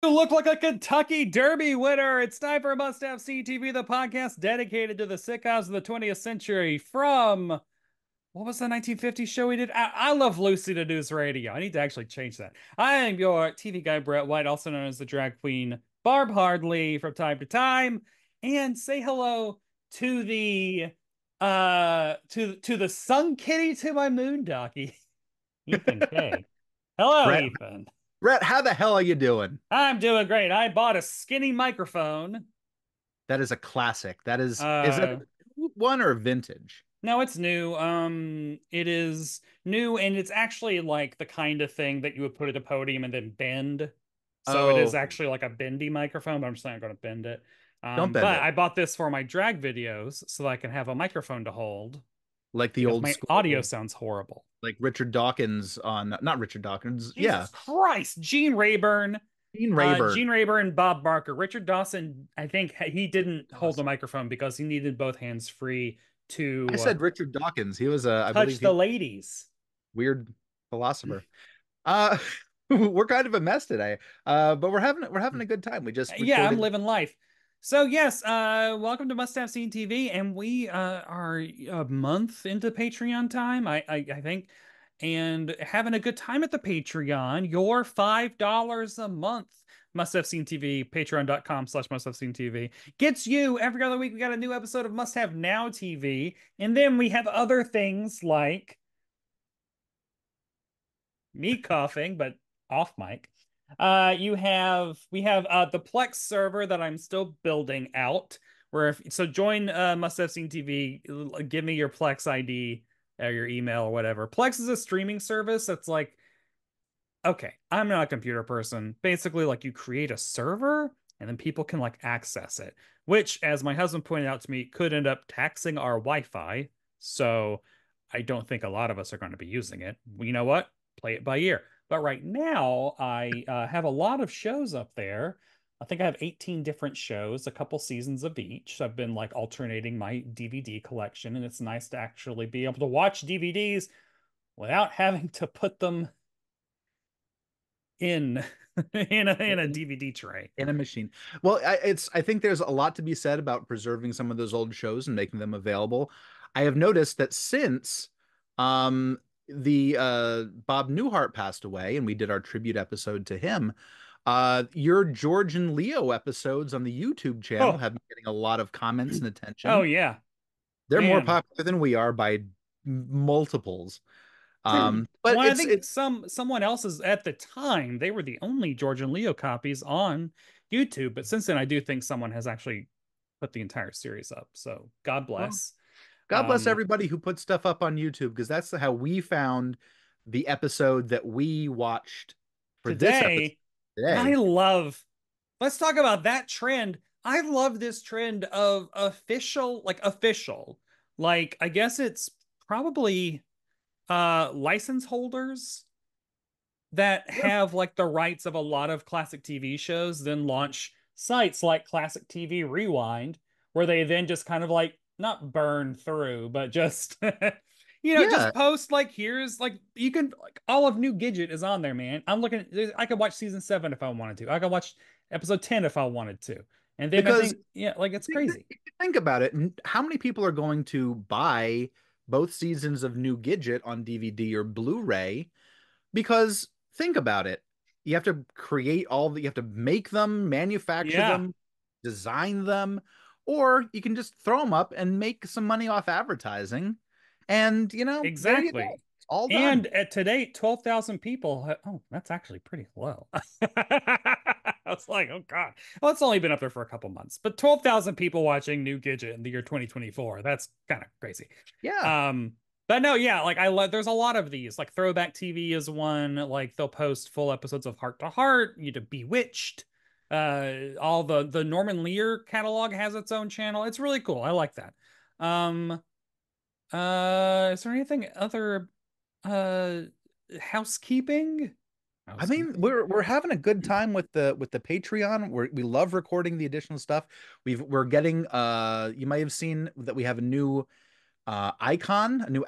You look like a Kentucky Derby winner. It's time for Must Have CTV, the podcast dedicated to the sitcoms of the 20th century. From what was the 1950s show we did? I love Lucy to News Radio. I need to actually change that. I am your TV guy, Brett White, also known as the drag queen Barb Hardley from time to time. And say hello to the sun kitty to my Moondoggie, Ethan K. Hello, Brett, Ethan. Brett, how the hell are you doing? I'm doing great. I bought a skinny microphone. That is a classic. Is that Uh, a new one or vintage? no, it's new. It is new, and it's actually like the kind of thing that you would put at a podium and then bend. So it is Oh, actually like a bendy microphone, but I'm just not going to bend it. don't bend But it. I bought this for my drag videos so that I can have a microphone to hold Like the because old my audio school, sounds horrible. like Richard Dawkins on, not Richard Dawkins. Yeah. Jesus Christ, Gene Rayburn. Gene Rayburn. Gene Rayburn, Bob Barker, Richard Dawson. I think he didn't hold the Dawson. microphone because he needed both hands free I to said Richard Dawkins. He was I touch believe he the was ladies. a weird philosopher. Uh, we're kind of a mess today. But we're having a good time. We just Yeah, I'm recorded. living life. So yes, welcome to Must Have Seen TV, and we are a month into Patreon time, I think, and having a good time at the Patreon. Your $5 a month Must Have Seen TV, patreon.com/Must Have Seen TV gets you every other week. We got a new episode of Must Have Now TV, and then we have other things like me coughing, but off mic. We have the Plex server that I'm still building out. So join Must Have Seen TV. Give me your Plex ID or your email or whatever. Plex is a streaming service that's like, okay, I'm not a computer person. Basically, like you create a server and then people can like access it, which, as my husband pointed out to me, could end up taxing our Wi-Fi. So I don't think a lot of us are going to be using it. You know what? Play it by ear. But right now, I have a lot of shows up there. I think I have 18 different shows, a couple seasons of each. So I've been like alternating my DVD collection, and it's nice to actually be able to watch DVDs without having to put them in in a DVD tray. In a machine. Well, I think there's a lot to be said about preserving some of those old shows and making them available. I have noticed that since um the Bob Newhart passed away and we did our tribute episode to him, your George and Leo episodes on the YouTube channel Oh, have been getting a lot of comments and oh attention. yeah, They're more man. popular than we are by multiples. But Well, I think it's someone else's at the time, they were the only George and Leo copies on YouTube. But since then, I do think someone has actually put the entire series up. So God well, bless. God bless Um, everybody who puts stuff up on YouTube because that's how we found the episode that we watched for this episode Today, I today. love, let's talk about that trend. I love this trend of official. Like, I guess it's probably license holders that Yeah. have like the rights of a lot of classic TV shows, then launch sites like Classic TV Rewind, where they then just kind of like not burn through, but just Yeah, just post like here's like you can like all of New Gidget is on there, man. I'm looking, I could watch season 7 if I wanted to. I could watch episode 10 if I wanted to. And then I because think, yeah, like it's crazy. if you think about it, how many people are going to buy both seasons of New Gidget on DVD or Blu-ray? Because think about it. You have to create you have to make them, manufacture Yeah, them, design them, or you can just throw them up and make some money off advertising. And, there you go. exactly. It's all And done. at today, 12,000 people. Oh, that's actually pretty low. I was like, oh God. Well, it's only been up there for a couple months, but 12,000 people watching New Gidget in the year 2024. That's kind of crazy. Yeah. Um, but no, yeah, like I love, there's a lot of these. Like Throwback TV is one. Like they'll post full episodes of Heart to Heart, you to Bewitched. All the Norman Lear catalog has its own channel. It's really cool. I like that. Um, is there anything other uh housekeeping? I mean, Housekeeping? we're having a good time with the Patreon. We love recording the additional stuff. We're getting you might have seen that we have a new icon, a new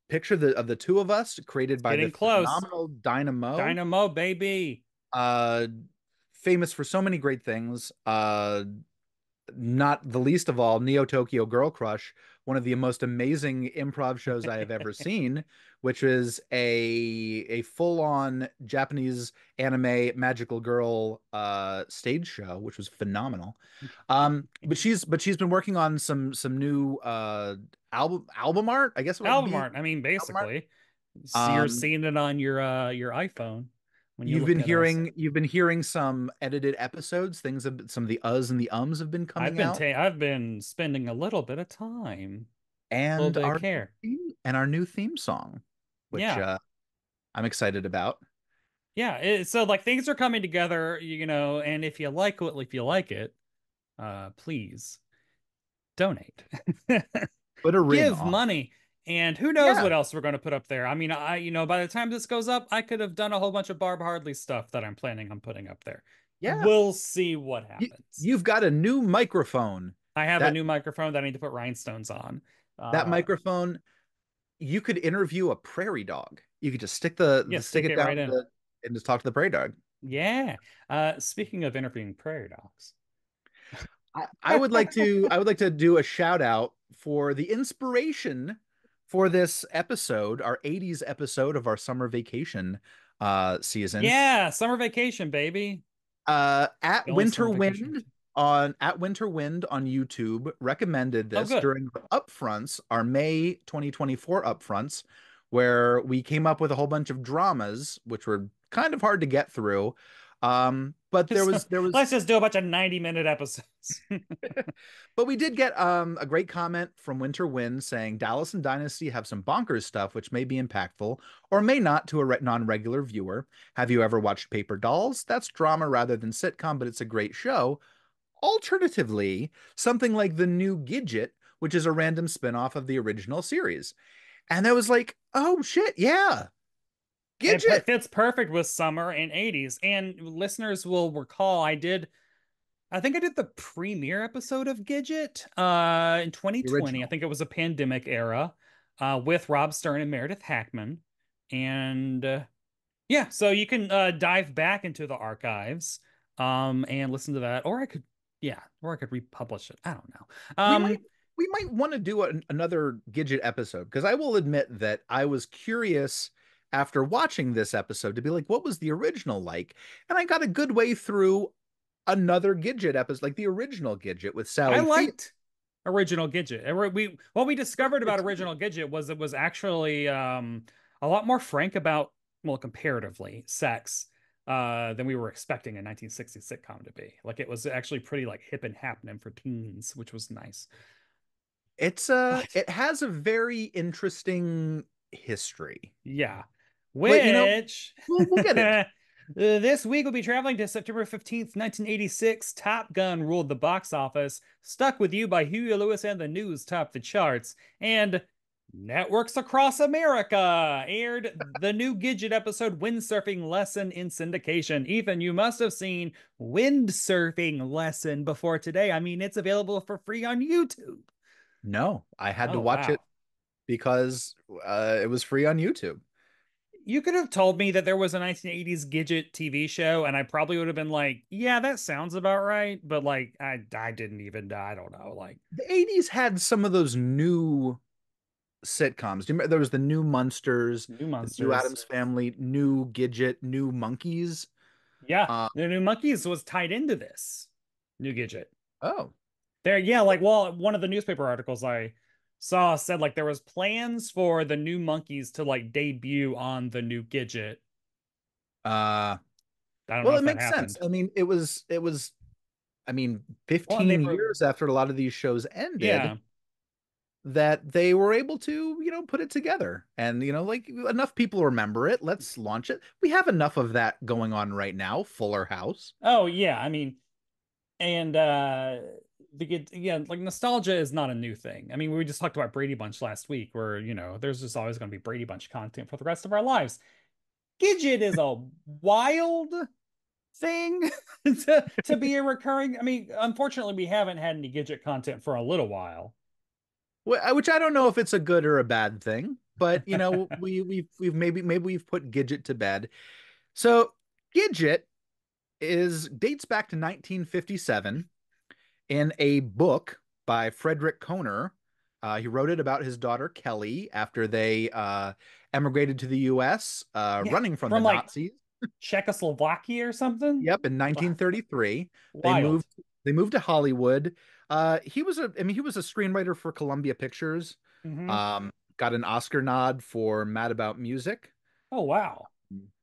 picture of the two of us created It's by the getting close. phenomenal Dynamo. Dynamo baby. Uh famous for so many great things. Not the least of all, Neo Tokyo Girl Crush, one of the most amazing improv shows I have ever seen, which is a full-on Japanese anime magical girl stage show, which was phenomenal. But she's been working on some new album art, I guess it would Album be art. I mean, album art. basically, you're Um, seeing it on your iPhone when you're You've been looking at us. hearing some edited episodes. Some of the uhs and the ums have been coming out, I've been spending a little bit of time, a little and bit of care. our new theme song, which Yeah. I'm excited about. Yeah. So like things are coming together, and if you like it, please donate. Put a ring Give on it. money. And who knows Yeah, what else we're going to put up there. I mean, by the time this goes up, I could have done a whole bunch of Barb Hardley stuff that I'm planning on putting up there. yeah. We'll see what happens. You've got a new microphone. I have a That new microphone that I need to put rhinestones on. that Uh, microphone, you could interview a prairie dog. You could just yeah, stick stick it it down right in. and just talk to the prairie dog. Yeah. Speaking of interviewing prairie dogs. I would like to do a shout out for the inspiration for this episode, our 80s episode of our summer vacation season. Yeah, summer vacation, baby. At The only summer vacation we do. Winter Wind on YouTube recommended Oh, this good. during the upfronts, our May 2024 upfronts, where we came up with a whole bunch of dramas, which were kind of hard to get through. But So, there was let's just do a bunch of 90-minute episodes. But we did get a great comment from Winter Wind saying Dallas and Dynasty have some bonkers stuff which may be impactful or may not to a non-regular viewer. Have you ever watched Paper Dolls? That's drama rather than sitcom, but it's a great show. Alternatively, something like the new Gidget, which is a random spin-off of the original series. And I was like, oh shit, yeah, Gidget, Fits perfect with summer and 80s. And listeners will recall I think I did the premiere episode of Gidget in the 2020. I original. think it was a pandemic era with Rob Stern and Meredith Hackman. And yeah, so you can dive back into the archives and listen to that. Or I could republish it. I don't know. We might we might want to do another Gidget episode because I will admit that I was curious after watching this episode to be like, what was the original like? And I got a good way through another Gidget episode, like the original Gidget with I Sally Field. liked original Gidget. What we discovered about It's original Gidget was it was actually a lot more frank about, well, comparatively, sex than we were expecting a 1960s sitcom to be. Like it was actually pretty like hip and happening for teens, which was nice. But it has a very interesting history, yeah, but which we'll get into. this week we'll be traveling to September 15th, 1986. Top Gun ruled the box office. Stuck with You by Huey Lewis and the News topped the charts. And networks across America aired the new Gidget episode Windsurfing Lesson in syndication. Ethan, you must have seen Windsurfing Lesson before today. I mean, it's available for free on YouTube. No, I had to Oh, watch it wow. because it was free on YouTube. You could have told me that there was a 1980s Gidget TV show, and I probably would have been like, yeah, that sounds about right. But like, I didn't even, I don't know. Like, The 80s had some of those new sitcoms. Do you remember there was the new Munsters, New the new Monsters. Addams Family, new Gidget, new Monkeys? Yeah, Uh, the New Monkeys was tied into this new Gidget. oh, There, yeah, like, well, one of the newspaper articles I saw said like there was plans for the New Monkeys to like debut on the new Gidget. uh, I don't know well, it if that makes sense. happened. I mean, I mean, Well, and they 15 were, years after a lot of these shows ended, yeah. that they were able to, put it together. And, like enough people remember it. Let's launch it. We have enough of that going on right now. Fuller House. Oh, yeah. I mean, and yeah, like nostalgia is not a new thing. I mean, we just talked about Brady Bunch last week, where there's just always going to be Brady Bunch content for the rest of our lives. Gidget is a wild thing to be a recurring. I mean, unfortunately, we haven't had any Gidget content for a little while. Which I don't know if it's a good or a bad thing, but we've maybe we've put Gidget to bed. So Gidget is dates back to 1957 in a book by Frederick Kohner. He wrote it about his daughter Kelly after they emigrated to the U.S., Yeah, running from the from like Nazis. Czechoslovakia or something. Yep, in Wow, 1933, they moved wild. they moved to Hollywood. He was a screenwriter for Columbia Pictures. Hmm. Got an Oscar nod for Mad About Music. Oh wow.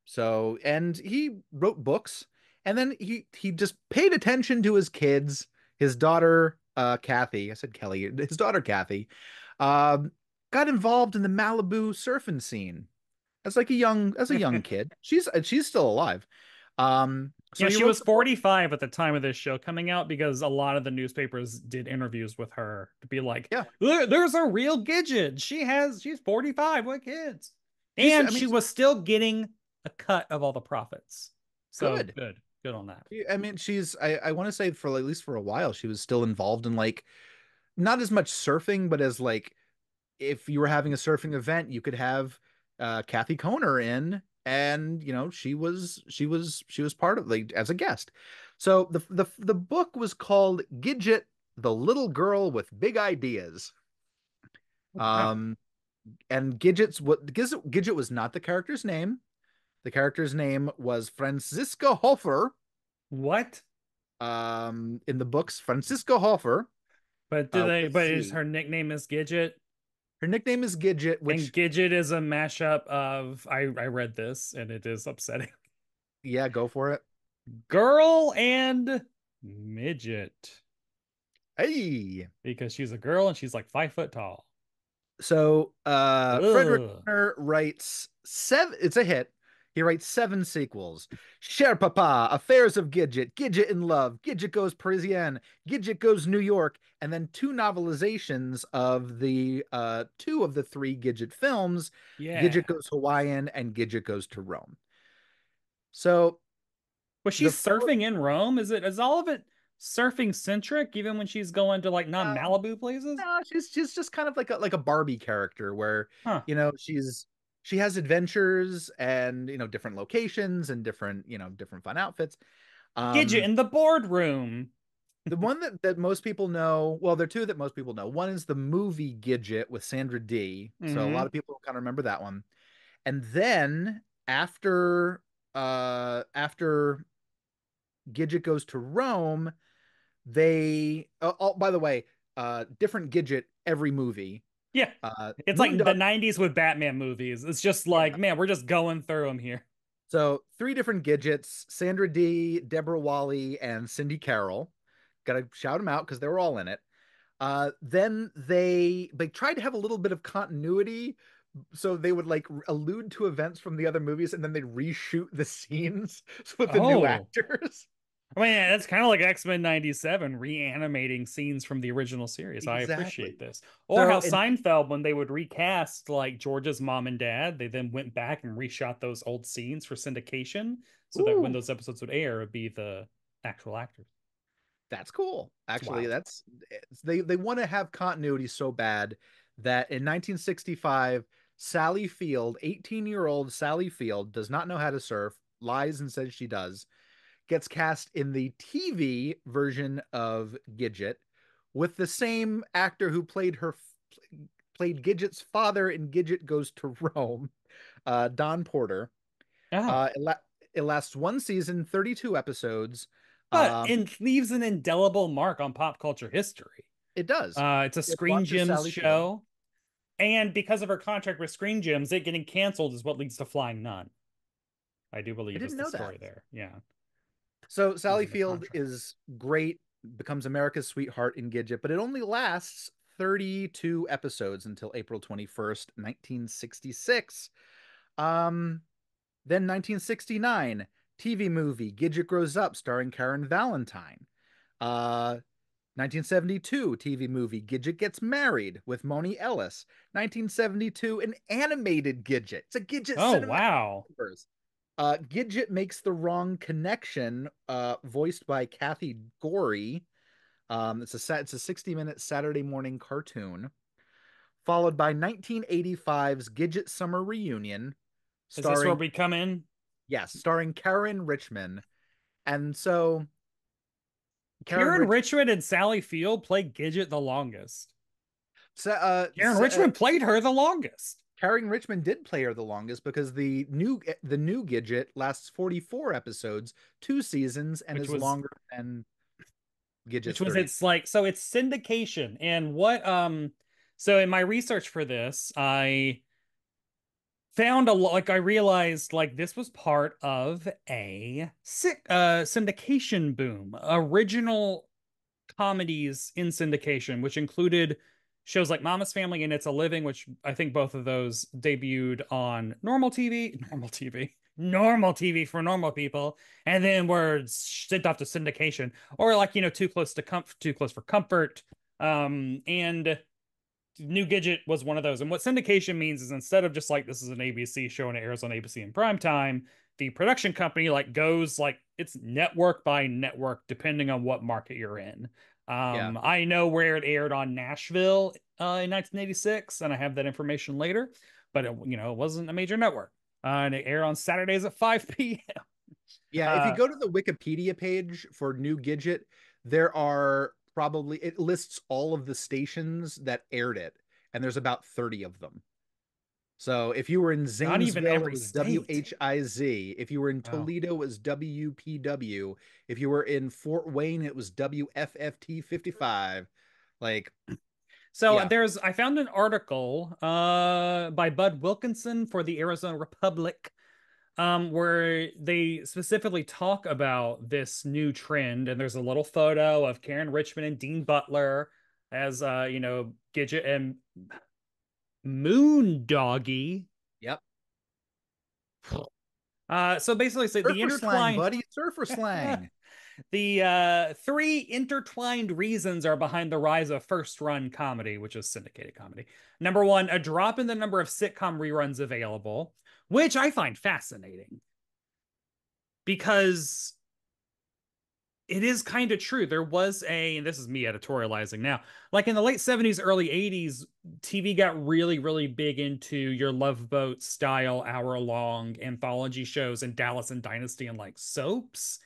So, and he wrote books, and then he just paid attention to his kids. His daughter, Kathy, I said Kelly, his daughter Kathy, um, got involved in the Malibu surfing scene as a young kid. She's still alive. So Yeah, he she wrote was the book. 45 at the time of this show coming out because a lot of the newspapers did interviews with her to be like, Yeah, There's a real Gidget. She's 45 with kids." I And mean, she was still getting a cut of all the profits. So good. good. Good on that. I mean, I want to say for at least for a while, she was still involved in like not as much surfing, but as like if you were having a surfing event, you could have Kathy Kohner in, and she was part of like as a guest. So the book was called Gidget, the Little Girl with Big Ideas. Wow. Um, and Gidget was not the character's name. The character's name was Franziska Hofer. What? In the books, Franziska Hofer with a But is Z. her nickname is Gidget? Her nickname is Gidget, And which Gidget is a mashup of I read this and it is upsetting. yeah, go for it. Girl and midget. Hey. Because she's a girl and she's like 5 foot tall. So Frederick Ugh. Warner writes seven. It's a hit. He writes seven sequels. Cher Papa, Affairs of Gidget, Gidget in Love, Gidget Goes Parisienne, Gidget Goes New York, and then two novelizations of the two of the three Gidget films, Yeah. Gidget Goes Hawaiian and Gidget Goes to Rome. So Was she the surfing in Rome? Is all of it surfing centric, even when she's going to like non um, Malibu places? no, she's just kind of like a Barbie character where Huh. she has adventures and different locations and different fun outfits. Gidget Um, in the boardroom. the one that most people know, well, there are two that most people know. One is the movie Gidget with Sandra Dee, so a lot Hmm. of people kind of remember that one. And then after Gidget goes to Rome, by the way, different Gidget every movie. Yeah. It's like the Moondog 90s with Batman movies. It's just like, Yeah. man, we're just going through them here. So three different Gidgets: Sandra Dee, Deborah Wally, and Cindy Carroll. Gotta shout them out because they were all in it. Then they tried to have a little bit of continuity, so they would like allude to events from the other movies, and then they'd reshoot the scenes with the new Oh. actors. I mean, that's kind of like X-Men 97 reanimating scenes from the original series. I appreciate Exactly. this. Or how So in Seinfeld, when they would recast like George's mom and dad, they then went back and reshot those old scenes for syndication so that when ooh, those episodes would air, it would be the actual actors. that's cool. It's Actually, wild. they want to have continuity so bad that in 1965, Sally Field, 18-year-old Sally Field, does not know how to surf, lies and says she does, gets cast in the TV version of Gidget with the same actor who played Gidget's father in Gidget Goes to Rome, Don Porter. Oh, Uh, it, la- it lasts one season, 32 episodes. but Um, it leaves an indelible mark on pop culture history. it does. It's a It Screen launches Gems Sally Field. show. And because of her contract with Screen Gems, it getting canceled is what leads to Flying Nun. I do I believe is didn't the know that. story there. Yeah. So Sally Losing the Field contract. is great, becomes America's sweetheart in Gidget, but it only lasts 32 episodes until April 21st, 1966. Um, Then 1969, TV movie Gidget Grows Up starring Karen Valentine. 1972, TV movie Gidget Gets Married with Moni Ellis. 1972, an animated Gidget. It's a Gidget Oh, cinematic wow. universe. Gidget Makes the Wrong Connection, voiced by Kathy Gorey. It's a 60-minute Saturday morning cartoon, followed by 1985's Gidget Summer Reunion, Is this where starring we come in? yes, starring Karen Richmond. And so Karen Karen Rich, Richmond and Sally Field played Gidget the longest. Sa- Karen Richmond played her the longest, Karen Richmond did play her the longest because the new Gidget lasts 44 episodes, 2 seasons, and which is was longer than Gidget's which was 30. it's like so it's syndication. And what so in my research for this, I found a lot like I realized like this was part of a syndication boom. Original comedies in syndication, which included shows like Mama's Family and It's a Living, which I think both of those debuted on normal TV for normal people, and then were sent off to syndication, or like Too Close for Comfort, and New Gidget was one of those. And what syndication means is instead of just like this is an ABC show and it airs on ABC in prime time, the production company like goes like it's network by network depending on what market you're in. Yeah. I know where it aired on Nashville in 1986, and I have that information later, but it wasn't a major network. And it aired on Saturdays at 5 p.m. Yeah, if you go to the Wikipedia page for New Gidget, there are probably it lists all of the stations that aired it, and there's about 30 of them. So if you were in Not even Zanesville, it every was state. WHIZ. If you were in Wow. Toledo, it was WPW. If you were in Fort Wayne, it was WFFT 55. Like, So yeah. I found an article by Bud Wilkinson for the Arizona Republic, where they specifically talk about this new trend, and there's a little photo of Karen Richmond and Dean Butler as Gidget and Moondoggie. Yep. So basically, so the Surfer slang, intertwined buddy. Surfer slang. the three intertwined reasons are behind the rise of first run comedy, which is syndicated comedy. Number one, a drop in the number of sitcom reruns available, which I find fascinating because it is kind of true. There was and this is me editorializing now, like in the late 70s, early 80s, TV got really, really big into your Love Boat style hour-long anthology shows and Dallas and Dynasty and like soaps.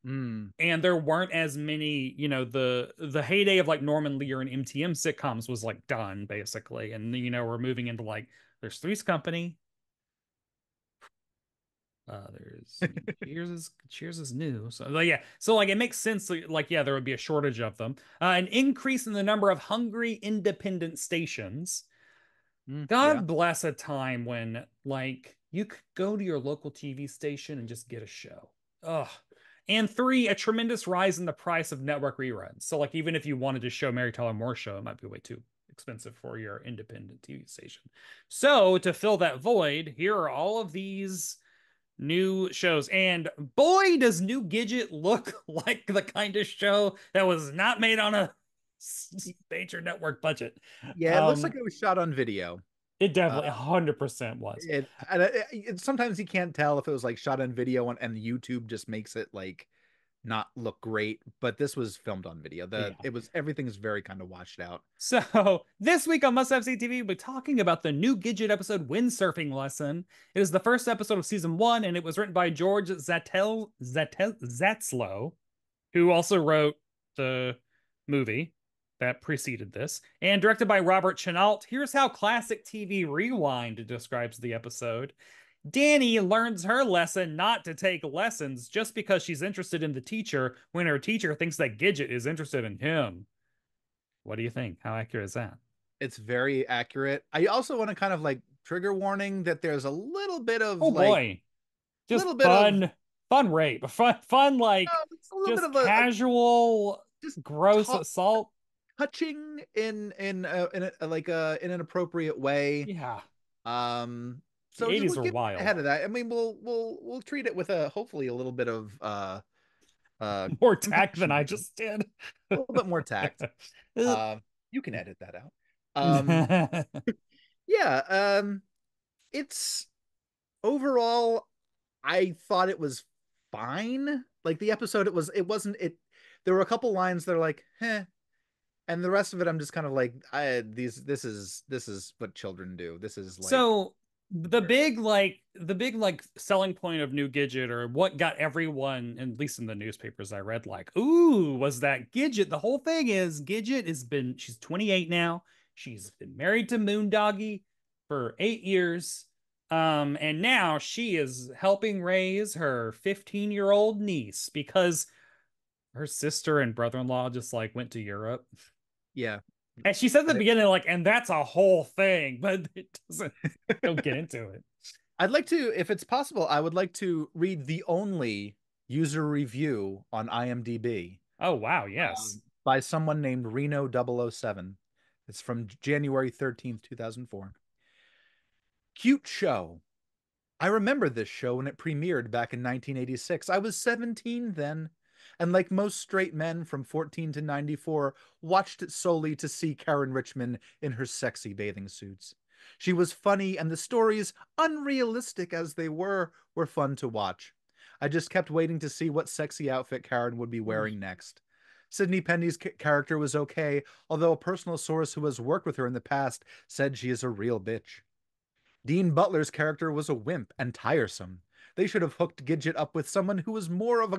Mm. And there weren't as many, the heyday of like Norman Lear and MTM sitcoms was like done basically. And we're moving into like there's Three's Company. There's Cheers is new. So like, yeah. So like it makes sense like yeah, there would be a shortage of them. An increase in the number of hungry independent stations. Mm. Yeah. God bless a time when like you could go to your local TV station and just get a show. Ugh. And three, a tremendous rise in the price of network reruns. So like even if you wanted to show Mary Tyler Moore show, it might be way too expensive for your independent TV station. So to fill that void, here are all of these new shows. And boy, does New Gidget look like the kind of show that was not made on a major network budget. Yeah, it looks like Um, it was shot on video. it Uh, definitely 100% was. sometimes you can't tell if it was like shot on video and YouTube just makes it like not look great, but this was filmed on video. The Yeah. it was everything is very kind of washed out. So this week on Must Have See TV, we're talking about the new Gidget episode Windsurfing Lesson. It is the first episode of season one, and it was written by George Zatzlow, who also wrote the movie that preceded this, and directed by Robert Chenault. Here's how Classic TV Rewind describes the episode. Danny learns her lesson not to take lessons just because she's interested in the teacher when her teacher thinks that Gidget is interested in him. What do you think? How accurate is that? It's very accurate. I also want to kind of like trigger warning that there's a little bit of Oh like boy. a Just little bit of fun rape. Fun like it's a little bit just of a casual just gross talk, assault. touching in an appropriate way. Yeah. Um, The so just 80s we'll are get wild. ahead of that. I mean, we'll treat it with a hopefully a little bit of More tact than compassion, I just did. a little bit more tact. You can edit that out. Um, yeah. It's overall, I thought it was fine. Like the episode, it wasn't it. There were a couple lines that are like, "Heh," and the rest of it, I'm just kind of like, this is what children do. This is like, So the big selling point of New Gidget, or what got everyone, at least in the newspapers I read, like, ooh, was that Gidget. The whole thing is Gidget she's 28 now. She's been married to Moondoggie for 8 years. And now she is helping raise her 15-year-old niece because her sister and brother-in-law just like went to Europe. Yeah. And she said at the I, beginning, like, and that's a whole thing, but it doesn't, don't get into it. I'd like to, if it's possible, I would like to read the only user review on IMDb Oh, wow, yes. by someone named Reno 007. It's from January 13th, 2004. Cute show. I remember this show when it premiered back in 1986. I was 17 then, and like most straight men from 14 to 94, watched it solely to see Karen Richmond in her sexy bathing suits. She was funny, and the stories, unrealistic as they were fun to watch. I just kept waiting to see what sexy outfit Karen would be wearing next. Sydney Penny's character was okay, although a personal source who has worked with her in the past said she is a real bitch. Dean Butler's character was a wimp and tiresome. They should have hooked Gidget up with someone who was more of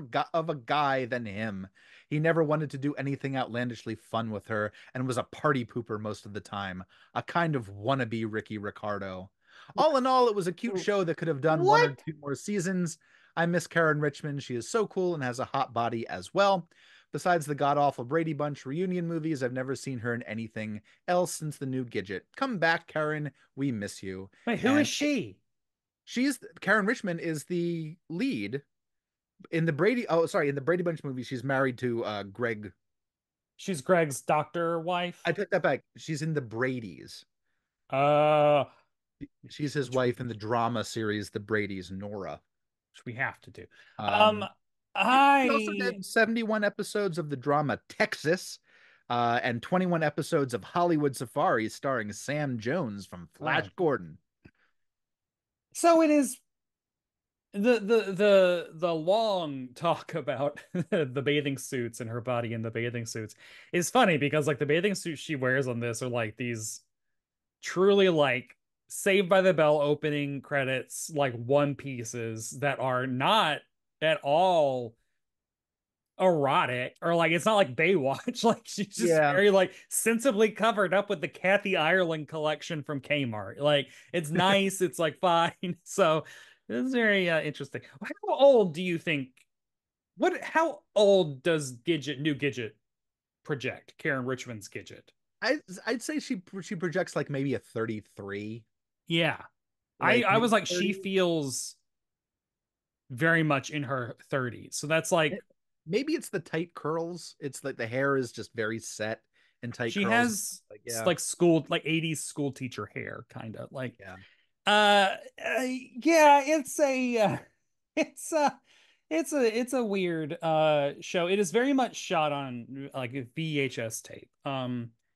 a guy than him. He never wanted to do anything outlandishly fun with her and was a party pooper most of the time, a kind of wannabe Ricky Ricardo. All in all, it was a cute show that could have done one or What? two more seasons. I miss Karen Richmond. She is so cool and has a hot body as well. Besides the god awful Brady Bunch reunion movies, I've never seen her in anything else since the new Gidget. Come back, Karen. We miss you. Wait, who is And she? she's Karen Richmond is the lead in the Brady. Oh, sorry, in the Brady Bunch movie, she's married to Greg. She's Greg's doctor I wife. took that back. She's in the Brady's. Uh, She's his which we wife in the drama series The Brady's, Nora. which we have to do. Um, Um, she also I did 71 episodes of the drama Texas, and 21 episodes of Hollywood Safari starring Sam Jones from Flash oh, Gordon. so it is the long talk about the bathing suits and her body in the bathing suits is funny because like the bathing suits she wears on this are like these truly like Saved by the Bell opening credits, like one pieces that are not at all erotic, or like it's not like Baywatch. Like she's just Yeah. very like sensibly covered up with the Kathy Ireland collection from Kmart. Like it's nice, it's like fine. So it's very interesting. How old do you think? How old does New Gidget project? Karen Richmond's Gidget. I'd say she projects like maybe a 33, Yeah. I like I was maybe like, she 30. feels very much in her 30s. So that's like Maybe it's the tight curls. It's like the hair is just very set in tight she curls. has Like, yeah, like school, like 80s school teacher hair, kind of like yeah, yeah, it's a it's a weird show. It is very much shot on like a VHS tape.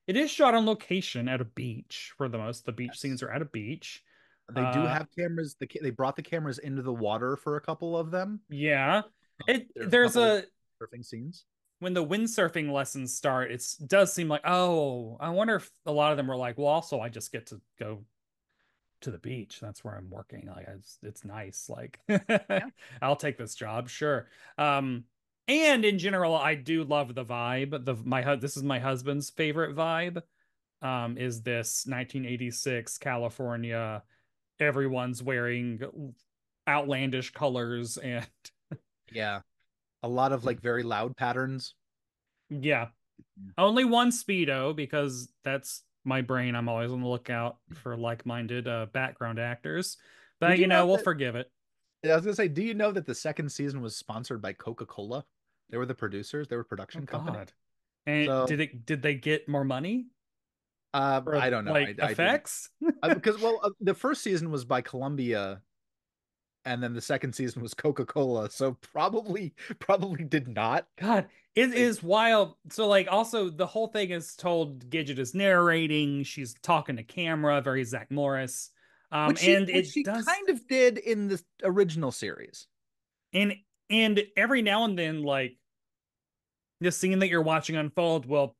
It is shot on location at a beach for the most. The beach yes. scenes are at a beach. They do Uh have cameras. They brought the cameras into the water for a couple of them. yeah. It There's a there's couple a surfing scenes. when the windsurfing lessons start, it does seem like, oh, I wonder if a lot of them were like, well, also I just get to go to the beach. That's where I'm working. Like it's nice. Like Yeah, I'll take this job, sure. Um, and in general, I do love the vibe. This is my husband's favorite vibe. Is this 1986 California? Everyone's wearing outlandish colors and yeah. A lot of like very loud patterns. yeah, only one Speedo because that's my brain. I'm always on the lookout for like-minded background actors. Did But you know we'll that? forgive it. I was gonna say, do you know that the second season was sponsored by Coca-Cola? They were the producers. They were a Oh production company. God. And So, did they get more money for I don't know. like I didn't effects? because the first season was by Columbia, and then the second season was Coca-Cola. So probably did not. God, it Like, is wild. So like also the whole thing is told Gidget is narrating, she's talking to camera, very Zach Morris. And which it she does kind of did in the original series. and and every now and then like the scene that you're watching unfold will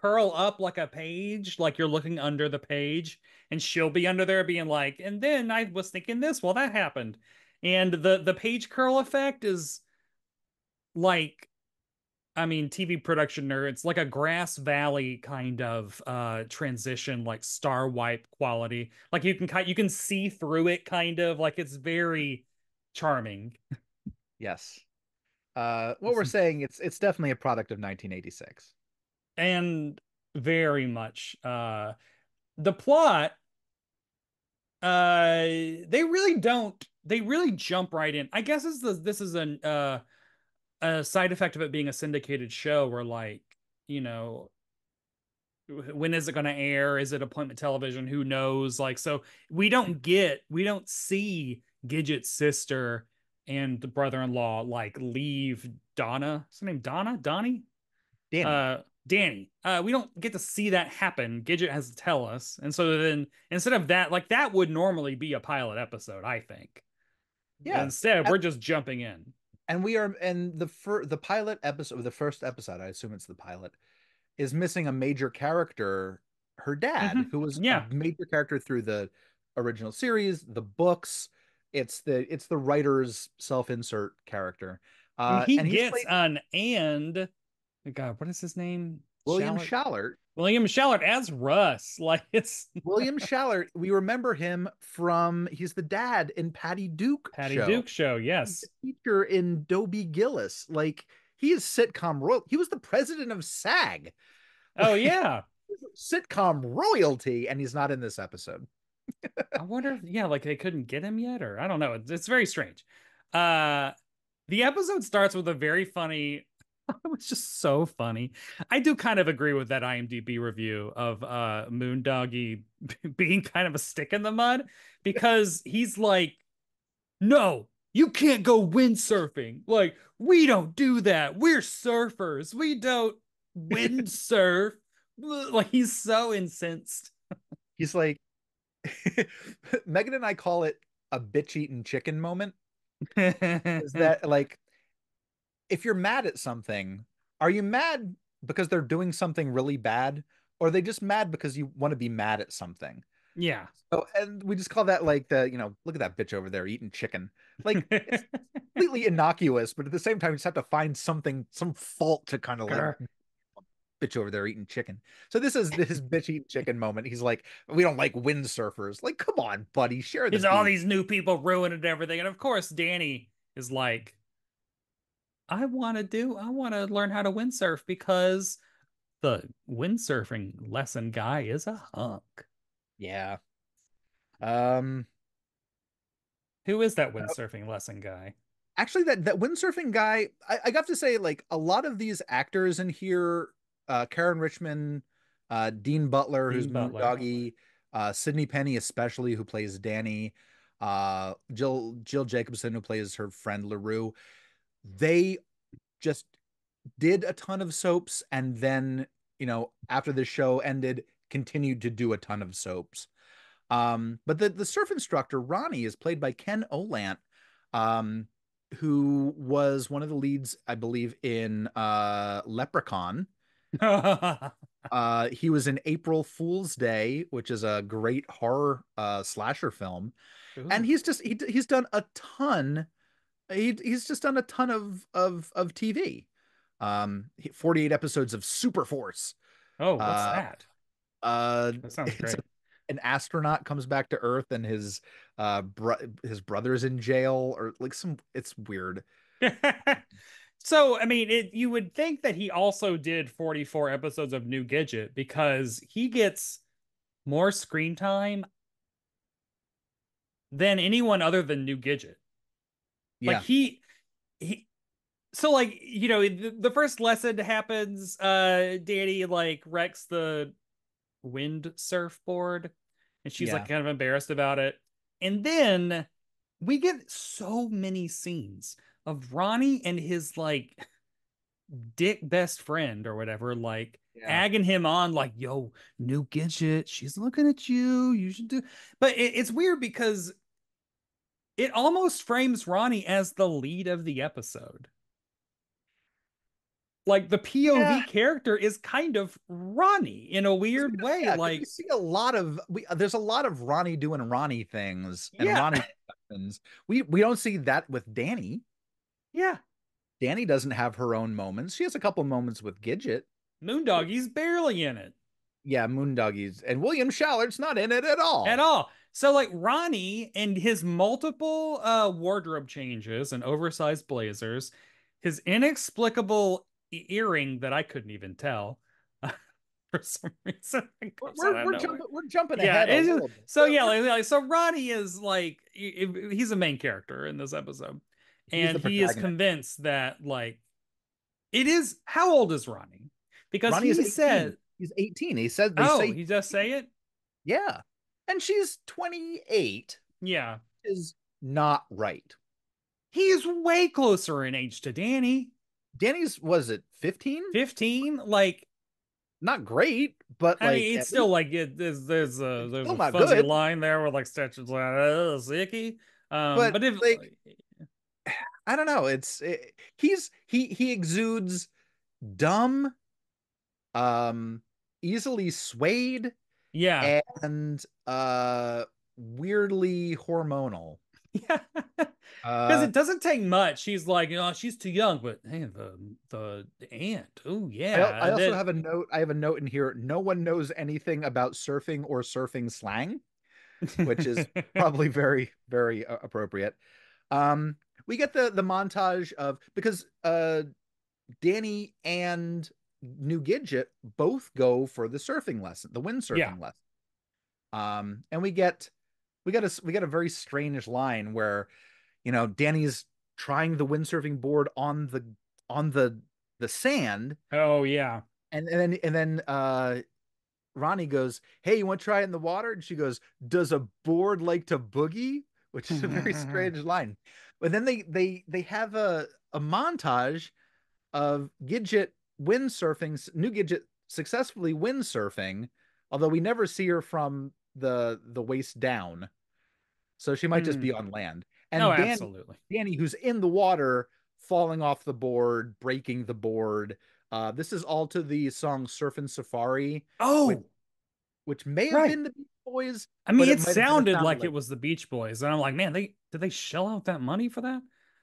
curl up like a page, like you're looking under the page, and she'll be under there being like, and then I was thinking this while that happened. And the page curl effect is like, I mean, TV production nerds, like a Grass Valley kind of transition, like star wipe quality. Like you can see through it kind of, like it's very charming. Yes. What we're saying, it's definitely a product of 1986. And very much the plot, they really jump right in. I guess this is a side effect of it being a syndicated show where, like, you know, when is it going to air? Is it appointment television? Who knows? Like, so we don't see Gidget's sister and the brother-in-law like leave Donna. Is her name Donna? Donnie? Danny. Danny. We don't get to see that happen. Gidget has to tell us. And so then instead of that, like that would normally be a pilot episode, I think. Yeah. Instead, we're just jumping in. And we are, and the pilot episode, the first episode, I assume it's the pilot, is missing a major character, her dad, Hmm. who was a Yeah. major character through the original series, the books. It's the writer's self-insert character. And he And he's gets played an and God, what is his name? William Shallot. Schallert. William Shallot as Russ. Like it's William Schallert, we remember him from, he's the dad in Patty Duke Patty show. Duke show. He's the Yes. teacher in Dobie Gillis. Like, he is sitcom royal. He was the president of SAG. Oh Like, yeah. sitcom royalty, and he's not in this episode. I wonder if, yeah, like they couldn't get him yet, or I don't know. It's very strange. Uh the episode starts with a very funny it was just so funny. I do kind of agree with that IMDb review of Moondoggie being kind of a stick in the mud because he's like, no, you can't go windsurfing. Like, we don't do that. We're surfers. We don't windsurf. Like, he's so incensed. He's like, Megan and I call it a bitch eating chicken moment. Is that like, if you're mad at something, are you mad because they're doing something really bad, or are they just mad because you want to be mad at something? Yeah. So, and we just call that like look at that bitch over there eating chicken. Like, it's completely innocuous, but at the same time, you just have to find something, some fault to kind of like Grr. bitch over there eating chicken. So this is this bitch eating chicken moment. He's like, we don't like windsurfers. Like, come on, buddy, share the There's all beef. these new people ruining everything. And of course, Danny is like, I want to learn how to windsurf because the windsurfing lesson guy is a hunk. Yeah. Um, Who is that windsurfing lesson guy? Actually, that windsurfing guy, I got to say, like, a lot of these actors in here, Karen Richmond, Dean Butler, who's Dean Butler. Moondoggie, Sydney Penny, especially, who plays Danny, Jill Jacobson, who plays her friend LaRue. They just did a ton of soaps, and then, after the show ended, continued to do a ton of soaps. But the surf instructor, Ronnie, is played by Ken Olant, um, who was one of the leads, I believe, in Leprechaun. He was in April Fool's Day, which is a great horror slasher film, and Ooh. he's done a ton. He's just done a ton of TV. 48 episodes of Super Force. Oh, what's Uh, that? That sounds it's great. an astronaut comes back to Earth, and his brother's in jail, or like some, it's weird. So, I mean, you would think that he also did 44 episodes of New Gidget because he gets more screen time than anyone other than New Gidget. Like Yeah, he so like, the first lesson happens, Danny like wrecks the wind surfboard and she's like yeah, kind of embarrassed about it. And then we get so many scenes of Ronnie and his like dick best friend or whatever, like yeah. agging him on, like, yo, new Gidget, she's looking at you. You should do. But it's weird because it almost frames Ronnie as the lead of the episode. Like the Yeah, POV character is kind of Ronnie in a weird way. yeah, because we Like, see a lot of there's a lot of Ronnie doing Ronnie things and yeah, Ronnie things. We don't see that with Danny. yeah. Danny doesn't have her own moments. She has a couple moments with Gidget. Moondoggie's barely in it Yeah, Moondoggie's and William Shallard's not in it at at all. all. So like Ronnie and his multiple wardrobe changes and oversized blazers, his inexplicable earring that I couldn't even tell for some reason it We're comes out we're, of we're nowhere. jumping we're jumping Yeah, ahead a it's just, little bit. so yeah, so Ronnie is like he's a main character in this episode, He's and the he is protagonist. convinced that like it is. How old is Ronnie? Because Ronnie is he 18. said, He's 18. He said they "Oh, say he just say it." yeah. And she's 28 Yeah, is not right. he's way closer in age to Danny. Danny's was it 15? 15, like Not great, but I like mean, it's at still least like it's there's still a not fuzzy good. line there where like stretches like icky. But But if like I don't know. He exudes dumb, um, easily swayed, yeah, and weirdly hormonal. yeah, because Uh, it doesn't take much. She's like, she's too young, but hey, the aunt, oh I yeah, also that have a note. I have a note in here. No one knows anything about surfing or surfing slang, which is probably very, very appropriate. Um, we get the montage of because Danny and New Gidget both go for the surfing lesson, the yeah. windsurfing lesson. And we get a very strange line where Danny's trying the windsurfing board on the sand, Oh yeah. and then Ronnie goes, "Hey, you want to try it in the water?" And she goes, "Does a board like to boogie?" Which is a very strange line. But then they have a montage of Gidget windsurfing, new Gidget successfully windsurfing, although we never see her from the waist down. So she might just Hmm. be on land. No, And absolutely. Danny, who's in the water, falling off the board, breaking the board. This is all to the song Surfin' Safari, which Oh, which may have right. been the Beach Boys, I but mean, it it might have been a sounded sounded like it like, was the Beach Boys, and I'm like, man, they did they shell out that money for that?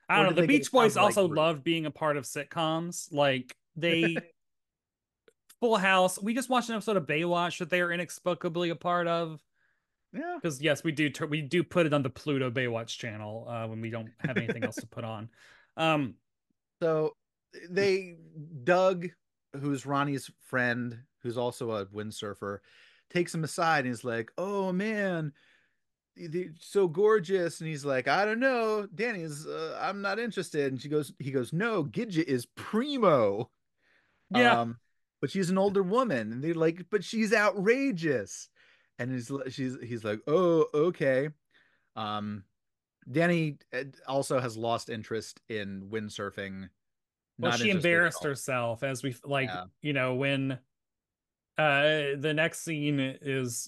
I or don't know. did The they get a Beach Boys sounded like also group? loved being a part of sitcoms. Like they Full House. We just watched an episode of Baywatch that they are inexplicably a part of. Yeah. Because yes, we do put it on the Pluto Baywatch channel when we don't have anything else to put on. Um, So they Doug, who's Ronnie's friend, who's also a windsurfer, takes him aside and he's like, "Oh man, they're so gorgeous." And he's like, "I don't know, Danny's. I'm not interested." And he goes, "No, Gidget is primo." yeah. Um, but she's an older woman, and they're like, "But she's outrageous." And he's like, "Oh, okay." Um, Danny also has lost interest in windsurfing, Well, not she interested at embarrassed all. herself as we like, Yeah. when the next scene is,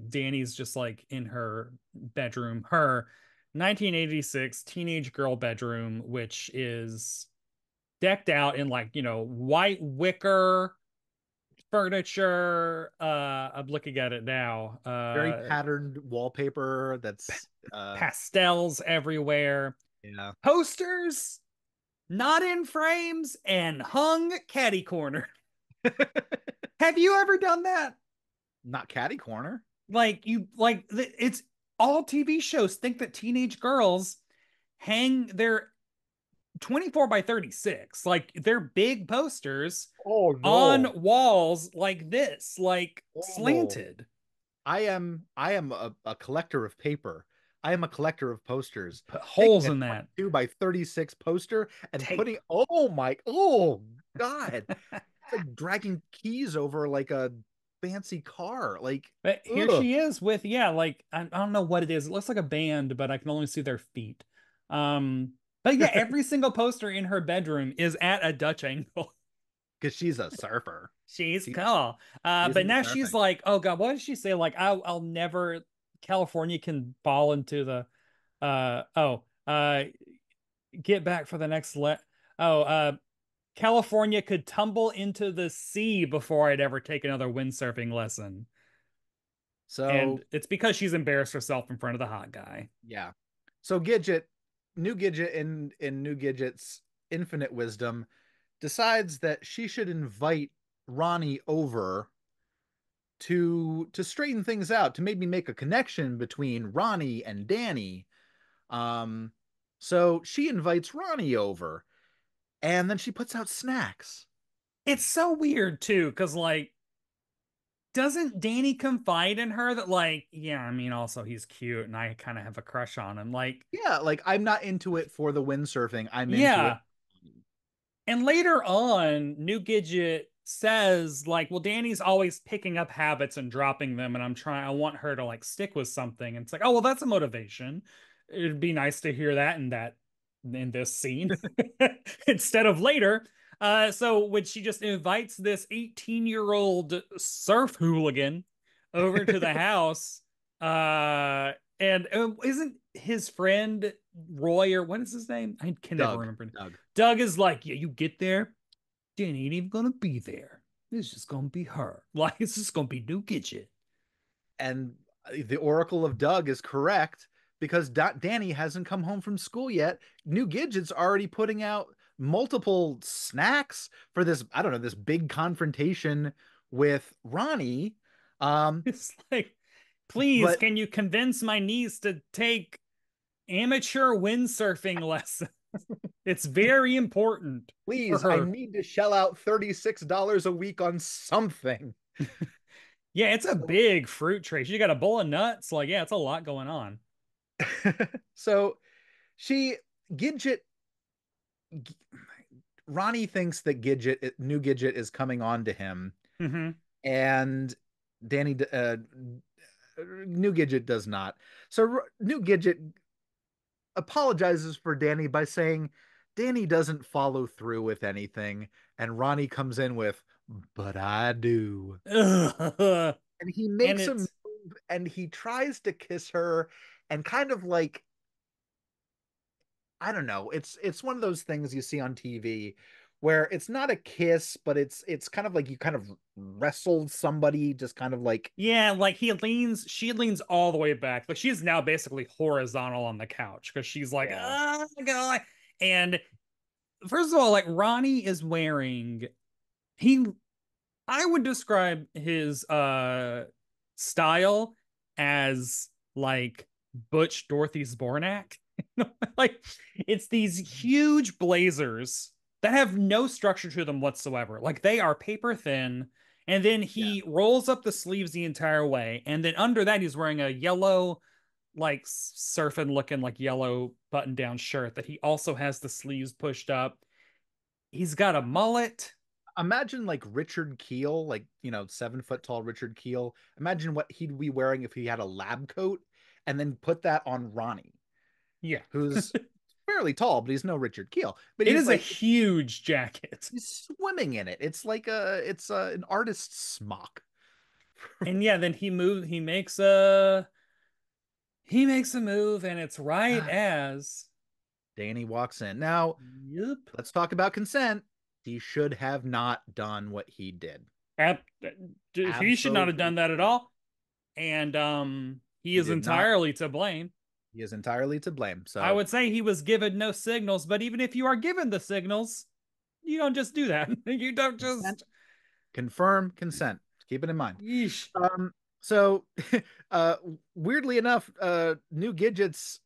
Danny's just like in her bedroom, her 1986 teenage girl bedroom, which is decked out in like, white wicker furniture. I'm looking at it now. Very patterned wallpaper that's Pastels everywhere, yeah. posters not in frames and hung catty corner. Have you ever done that? Not catty corner. Like it's all TV shows think that teenage girls hang their 24 by 36, like they're big posters Oh on no. walls like this, like Oh. slanted. I am a collector of paper. I am a collector of posters. Put Taking holes a in that 22 by 36 poster and tape. putting God. It's like dragging keys over like a fancy car. Like, But here ugh. she is with, yeah, like I don't know what it is. It looks like a band, but I can only see their feet. But yeah, every single poster in her bedroom is at a Dutch angle. Because she's a surfer. She's She, cool. she's But into now she's surfing. like, oh God, what did she say? Like, I'll never, California can fall into the, uh, oh, uh, get back for the next oh, California could tumble into the sea before I'd ever take another windsurfing lesson. And So it's because she's embarrassed herself in front of the hot guy. yeah. So Gidget, new Gidget in new Gidget's infinite wisdom decides that she should invite Ronnie over to straighten things out, to maybe make a connection between Ronnie and Danny. Um, so she invites Ronnie over, and then she puts out snacks. It's so weird too, because like, doesn't Danny confide in her that like, yeah, I mean, also he's cute and I kind of have a crush on him. Like, Yeah, like I'm not into it for the windsurfing. I'm into it. yeah. And later on, New Gidget says, like, well, Danny's always picking up habits and dropping them, and I want her to like stick with something. And it's like, oh, well, that's a motivation. It'd be nice to hear that in this scene instead of later. So when she just invites this 18-year-old surf hooligan over to the house, and isn't his friend Roy, or what is his name? I can never Doug, remember. Doug. Doug is like, yeah, you get there, Danny ain't even gonna be there. It's just gonna be her. Like it's just gonna be New Gidget. And the Oracle of Doug is correct because Danny hasn't come home from school yet. New Gidget's already putting out multiple snacks for this, I don't know, this big confrontation with Ronnie. Um, It's like, please, but can you convince my niece to take amateur windsurfing lessons? It's very important for please, I her. need to shell out $36 a week on something. Yeah, it's a So, big fruit tray. She got a bowl of nuts. Like, yeah, it's a lot going on. so she, Gidget, Ronnie thinks that new Gidget is coming on to him, Hmm. and Danny, New Gidget does not. So New Gidget apologizes for Danny by saying Danny doesn't follow through with anything, and Ronnie comes in with, "But I do," and he And makes a move it's and he tries to kiss her, and kind of like, I don't know. It's one of those things you see on TV where it's not a kiss, but it's kind of like you kind of wrestled somebody, just kind of like, yeah, like she leans all the way back. Like she's now basically horizontal on the couch because she's like, yeah, oh God. And first of all, like Ronnie is wearing he I would describe his style as like Butch Dorothy Zbornak. Like it's these huge blazers that have no structure to them whatsoever. Like they are paper thin, and then yeah. he rolls up the sleeves the entire way, and then under that he's wearing a yellow, like surfing looking like yellow button down shirt that he also has the sleeves pushed up. He's got a mullet. Imagine like Richard Keel, like, 7 foot tall Richard Keel. Imagine what he'd be wearing if he had a lab coat, and then put that on Ronnie, Yeah. who's fairly tall, but he's no Richard Keel. But It he's is a like, huge jacket. he's swimming in it. It's like an artist's smock. And yeah, then he makes a move and it's right as Danny walks in. Now, yep. let's talk about consent. He should have not done what he did. Ab- he should not have done that at Absolutely. all. And he He is did not. entirely to blame. He is entirely to blame. I So would say he was given no signals, but even if you are given the signals, you don't just do that. You don't consent, just confirm consent. Keep it in mind. yeesh. So uh weirdly enough, new Gidget's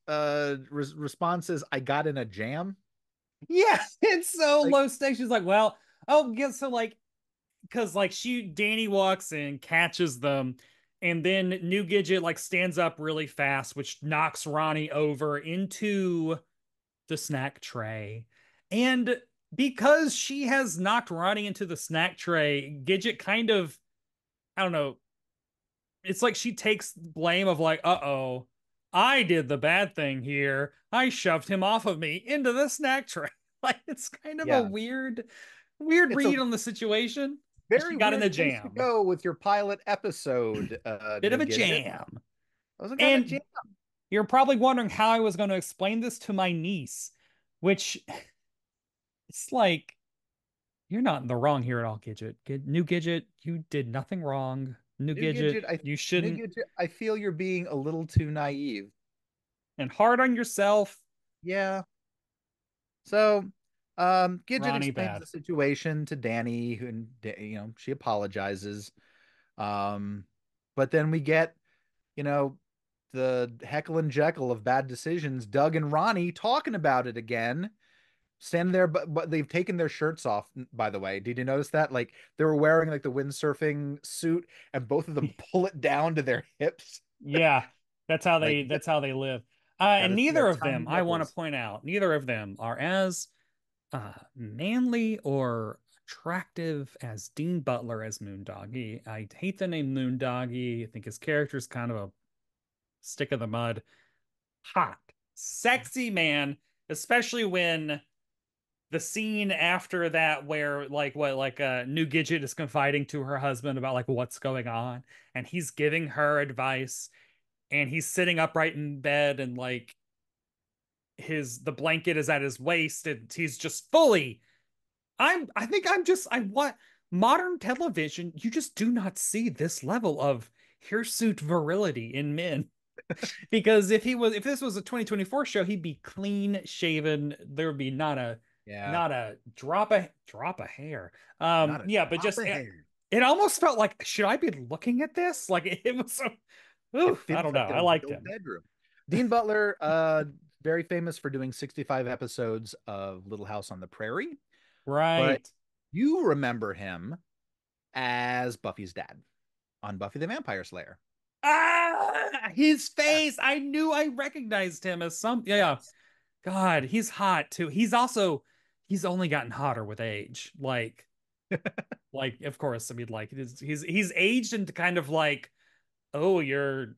response is, I got in a jam. Yeah, it's so Like, low stakes. She's like, well, oh, yeah, so like because like Danny walks in, catches them, and then New Gidget like stands up really fast, which knocks Ronnie over into the snack tray. And because she has knocked Ronnie into the snack tray, Gidget kind of, I don't know, it's like she takes blame of like, uh-oh, I did the bad thing here. I shoved him off of me into the snack tray. Like it's kind of a yeah, weird it's a read on the situation. She very got in a weird place to jam. go with your pilot episode, Bit of new a Gidget. jam. I wasn't kind of jam. And you're probably wondering how I was going to explain this to my niece, which it's like You're not in the wrong here at all, Gidget. New Gidget, you did nothing wrong. New New Gidget, Gidget, I you New shouldn't. Gidget, I feel you're being a little too naive. And hard on yourself. Yeah. So, Gidget Ronnie explains bad. the situation to Danny, and she apologizes. Um, but then we get, you know, the Heckle and Jekyll of bad decisions, Doug and Ronnie talking about it again. Standing there, but they've taken their shirts off, by the way. Did you notice that? Like they were wearing like the windsurfing suit, and both of them pull it down to their hips. Yeah, Like, that's how they live. got And to see neither our of tiny them, I want to nipples. point out, neither of them are as manly or attractive as Dean Butler as Moondoggie. I hate the name Moondoggie. I think his character is kind of a stick in the mud. Hot, sexy man, especially when the scene after that where New Gidget is confiding to her husband about like what's going on and he's giving her advice and he's sitting upright in bed and like his the blanket is at his waist and he's just fully I think I'm just I want modern television, you just do not see this level of hirsute virility in men. Because if this was a 2024 show, he'd be clean shaven. There would be Yeah, not a drop a hair. not a Yeah, but drop just of hair. it almost felt like should I be looking at this? Like it was so It oof, I feels don't know. like a I liked real him. bedroom. Dean Butler, very famous for doing 65 episodes of Little House on the Prairie, but Right. you remember him as Buffy's dad on Buffy the Vampire Slayer. His Yes, face. I knew I recognized him as some yeah. yes. God, he's hot too. He's only gotten hotter with age. Like of course, I mean like he's aged into kind of like oh your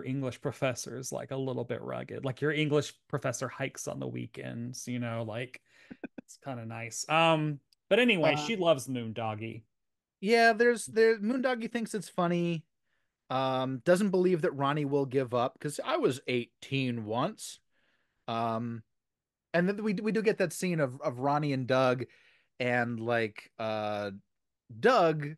English professor is like a little bit rugged. Like your English professor hikes on the weekends, like it's kind of nice. But anyway, Uh, she loves Moondoggie. yeah, there Moondoggie thinks it's funny. Doesn't believe that Ronnie will give up because I was 18 once. Um, and then we do get that scene of Ronnie and Doug, and like Doug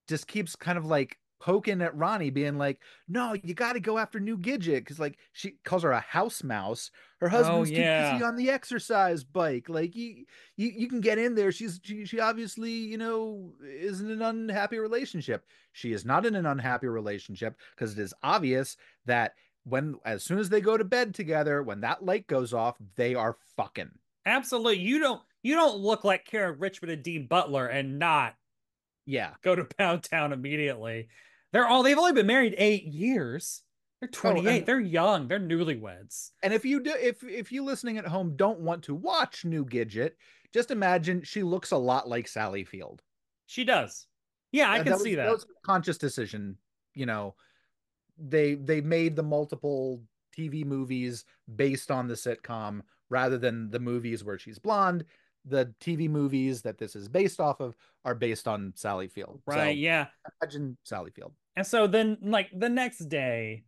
just keeps kind of like poking at Ronnie, being like, "No, you got to go after New Gidget," because like she calls her a house mouse. Her Oh husband's too busy yeah. on the exercise bike. Like you can get in there. She obviously is in an unhappy relationship. She is not in an unhappy relationship because it is obvious that when as soon as they go to bed together, when that light goes off, they are fucking. Absolutely. You don't look like Karen Richmond and Dean Butler and not Yeah. go to Pound Town immediately. They've only been married 8 years. They're Oh, 28. They're young. They're newlyweds. and if you do, if you listening at home don't want to watch New Gidget, just imagine she looks a lot like Sally Field. She does. Yeah, I can That see was that. a conscious decision. You know, they made the multiple TV movies based on the sitcom rather than the movies where she's blonde. The TV movies that this is based off of are based on Sally Field. Right, So yeah. imagine Sally Field. And so then, like the next day,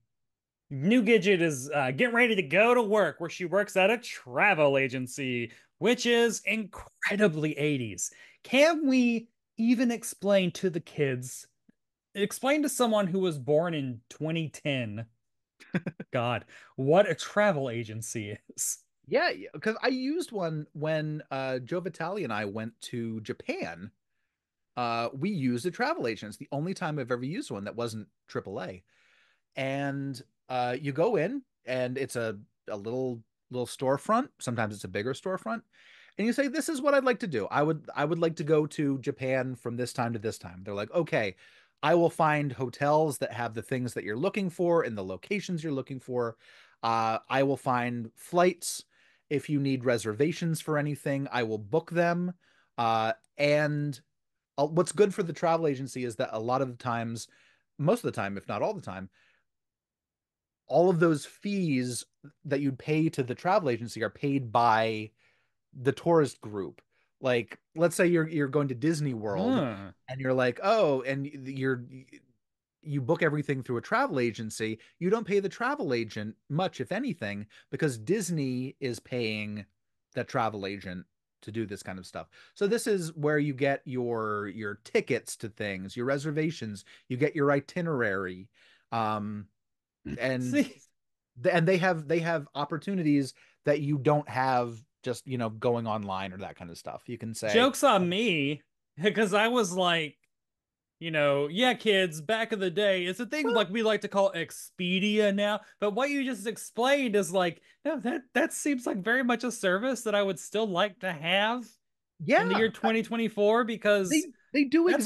New Gidget is getting ready to go to work where she works at a travel agency, which is incredibly 80s. Can we even explain to someone who was born in 2010, God, what a travel agency is? Yeah, because I used one when Joe Vitale and I went to Japan. We used a travel agent. It's the only time I've ever used one that wasn't AAA. And you go in, and it's a little storefront. Sometimes it's a bigger storefront, and you say, "This is what I'd like to do. I would like to go to Japan from this time to this time." They're like, "Okay, I will find hotels that have the things that you're looking for and the locations you're looking for. I will find flights. If you need reservations for anything, I will book them." And what's good for the travel agency is that a lot of the times, most of the time, if not all the time, all of those fees that you'd pay to the travel agency are paid by the tourist group. Like, let's say you're going to Disney World, Huh. and you're like, oh, and you book everything through a travel agency. You don't pay the travel agent much, if anything, because Disney is paying that travel agent. to do this kind of stuff. So this is where you get your tickets to things, your reservations, you get your itinerary. Um, and See, they have opportunities that you don't have just, going online or that kind of stuff. You can say, joke's on me because I was like, yeah, kids, back in the day, it's a thing well, like we like to call Expedia now. But what you just explained is like, no, that seems like very much a service that I would still like to have in the year yeah, 2024 they because they do exist.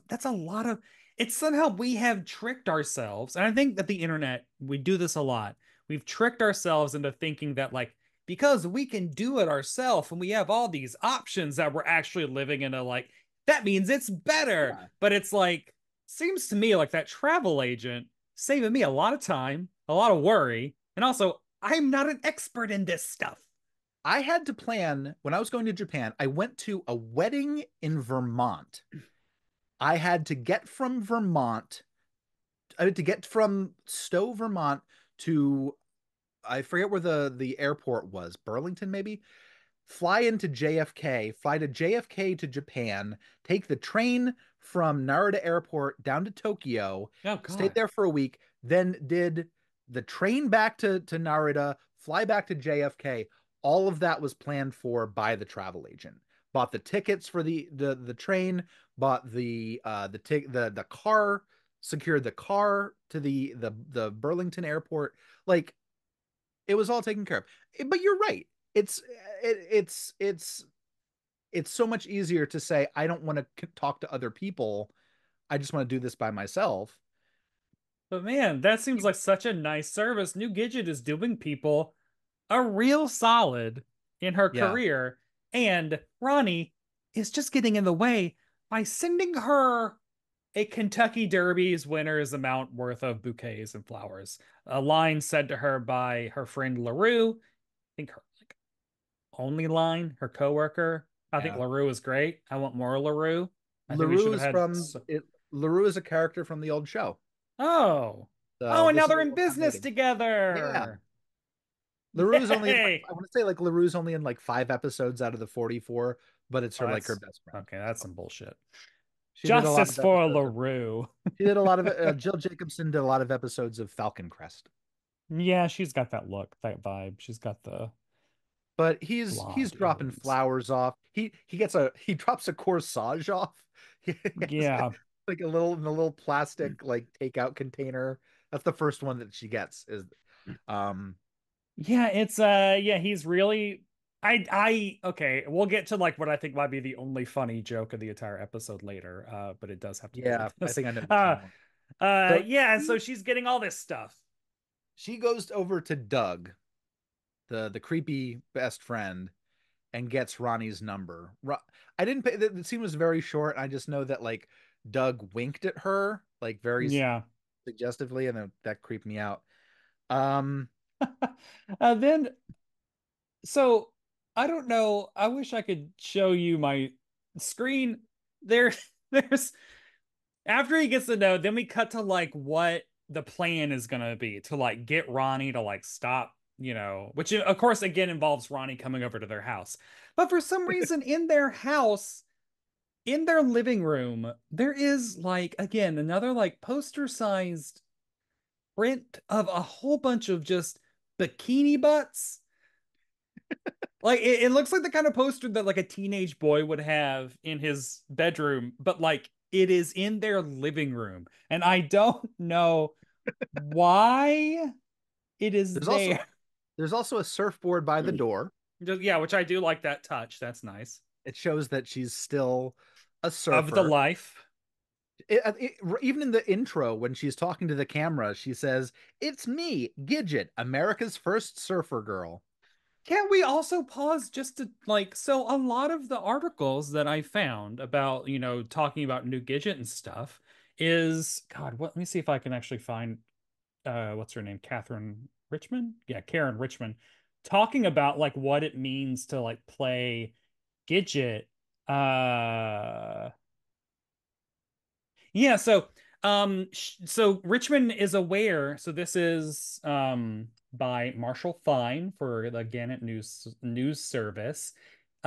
that's a lot of it's somehow we have tricked ourselves. And I think that the internet, we do this a lot. We've tricked ourselves into thinking that like because we can do it ourselves and we have all these options that we're actually living in a like that means it's better. Yeah. But it's like seems to me like that travel agent saving me a lot of time, a lot of worry, and also I'm not an expert in this stuff. I had to plan when I was going to Japan. I went to a wedding in Vermont. I had to get from Vermont, I had to get from Stowe, Vermont to, I forget where the airport was, Burlington maybe. Fly into JFK, fly to JFK to Japan, take the train from Narita Airport down to Tokyo, Oh stayed God. there for a week, then did the train back to Narita, fly back to JFK. All of that was planned for by the travel agent. Bought the tickets for the train, bought the car, secured the car to the Burlington airport. Like, it was all taken care of. But you're right. It's it, it's so much easier to say I don't want to talk to other people. I just want to do this by myself. But man, that seems like such a nice service. New Gidget is doing people a real solid in her Yeah. career, and Ronnie is just getting in the way by sending her a Kentucky Derby's winner's amount worth of bouquets and flowers. A line said to her by her friend LaRue, I think her like only line, her coworker. I think Yeah. LaRue is great. I want more LaRue. I think we LaRue should have is had from it. LaRue is a character from the old show. oh. Oh, So and now this is they're a in one-time business meeting. Yeah. together. LaRue's only in, like, Yay. I want to say, like, LaRue's only in like 5 episodes out of the 44, but it's Oh, her that's best friend. okay. That's So some bullshit. she did a lot Justice of for episodes of LaRue. she did a lot of Jill Jacobson did a lot of episodes of Falcon Crest. Yeah, she's got that look, that vibe. She's got the But he's blonde dropping earrings. flowers off. He drops a corsage off. He has Yeah. like a little in a little plastic like takeout container. That's the first one that she gets is um Yeah, it's yeah, he's really I okay, we'll get to like what I think might be the only funny joke of the entire episode later. But it does have to do yeah, with I this. think I know which one. So Yeah, so she's getting all this stuff. she goes over to Doug, the creepy best friend, and gets Ronnie's number. I didn't pay the scene was very short. I just know that like Doug winked at her like very Yeah. suggestively, and that creeped me out. Um, Then so I don't know. I wish I could show you my screen. There, there's after he gets the note, then we cut to like what the plan is gonna be to like get Ronnie to like stop, which of course again involves Ronnie coming over to their house. But for some reason in their house, in their living room, there is like again another like poster-sized print of a whole bunch of just bikini butts. Like it looks like the kind of poster that like a teenage boy would have in his bedroom, but like it is in their living room. And I don't know why it is there's also there. there's also a surfboard by the door. Yeah, which I do like that touch. That's nice. It shows that she's still a Of the surfer. life. Even in the intro, when she's talking to the camera, she says, "It's me, Gidget, America's first surfer girl." Can we also pause just to like so a lot of the articles that I found about, talking about New Gidget and stuff is God, let me see if I can actually find what's her name? Catherine Richmond? Yeah, Karen Richmond, talking about like what it means to like play Gidget. Uh yeah, so Richmond is aware, so this is by Marshall Fine for the Gannett News Service.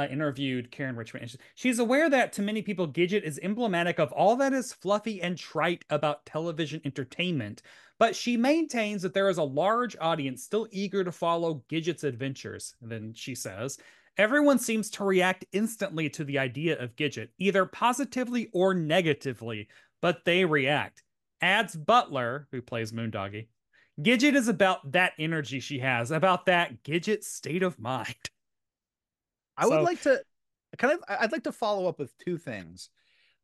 interviewed Karen Richmond. And she's aware that to many people, Gidget is emblematic of all that is fluffy and trite about television entertainment. But she maintains that there is a large audience still eager to follow Gidget's adventures. And then she says, everyone seems to react instantly to the idea of Gidget, either positively or negatively, but they react. Adds Butler, who plays Moondoggie. Gidget is about that energy she has, about that Gidget state of mind. I would So like to I'd like to follow up with two things.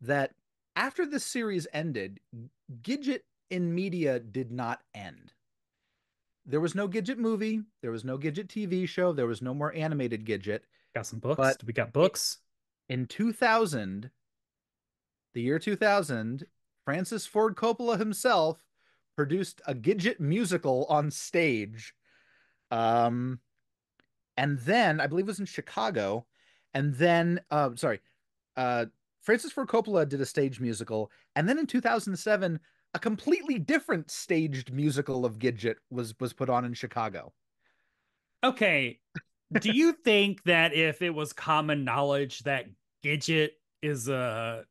That after the series ended, Gidget in media did not end. There was no Gidget movie, there was no Gidget TV show, there was no more animated Gidget. got some books. But We got books. in 2000, the year 2000, Francis Ford Coppola himself produced a Gidget musical on stage. Um, and then I believe it was in Chicago. And then, uh, Francis Ford Coppola did a stage musical, and then in 2007, a completely different staged musical of Gidget was put on in Chicago. Okay. Do you think that if it was common knowledge that Gidget is a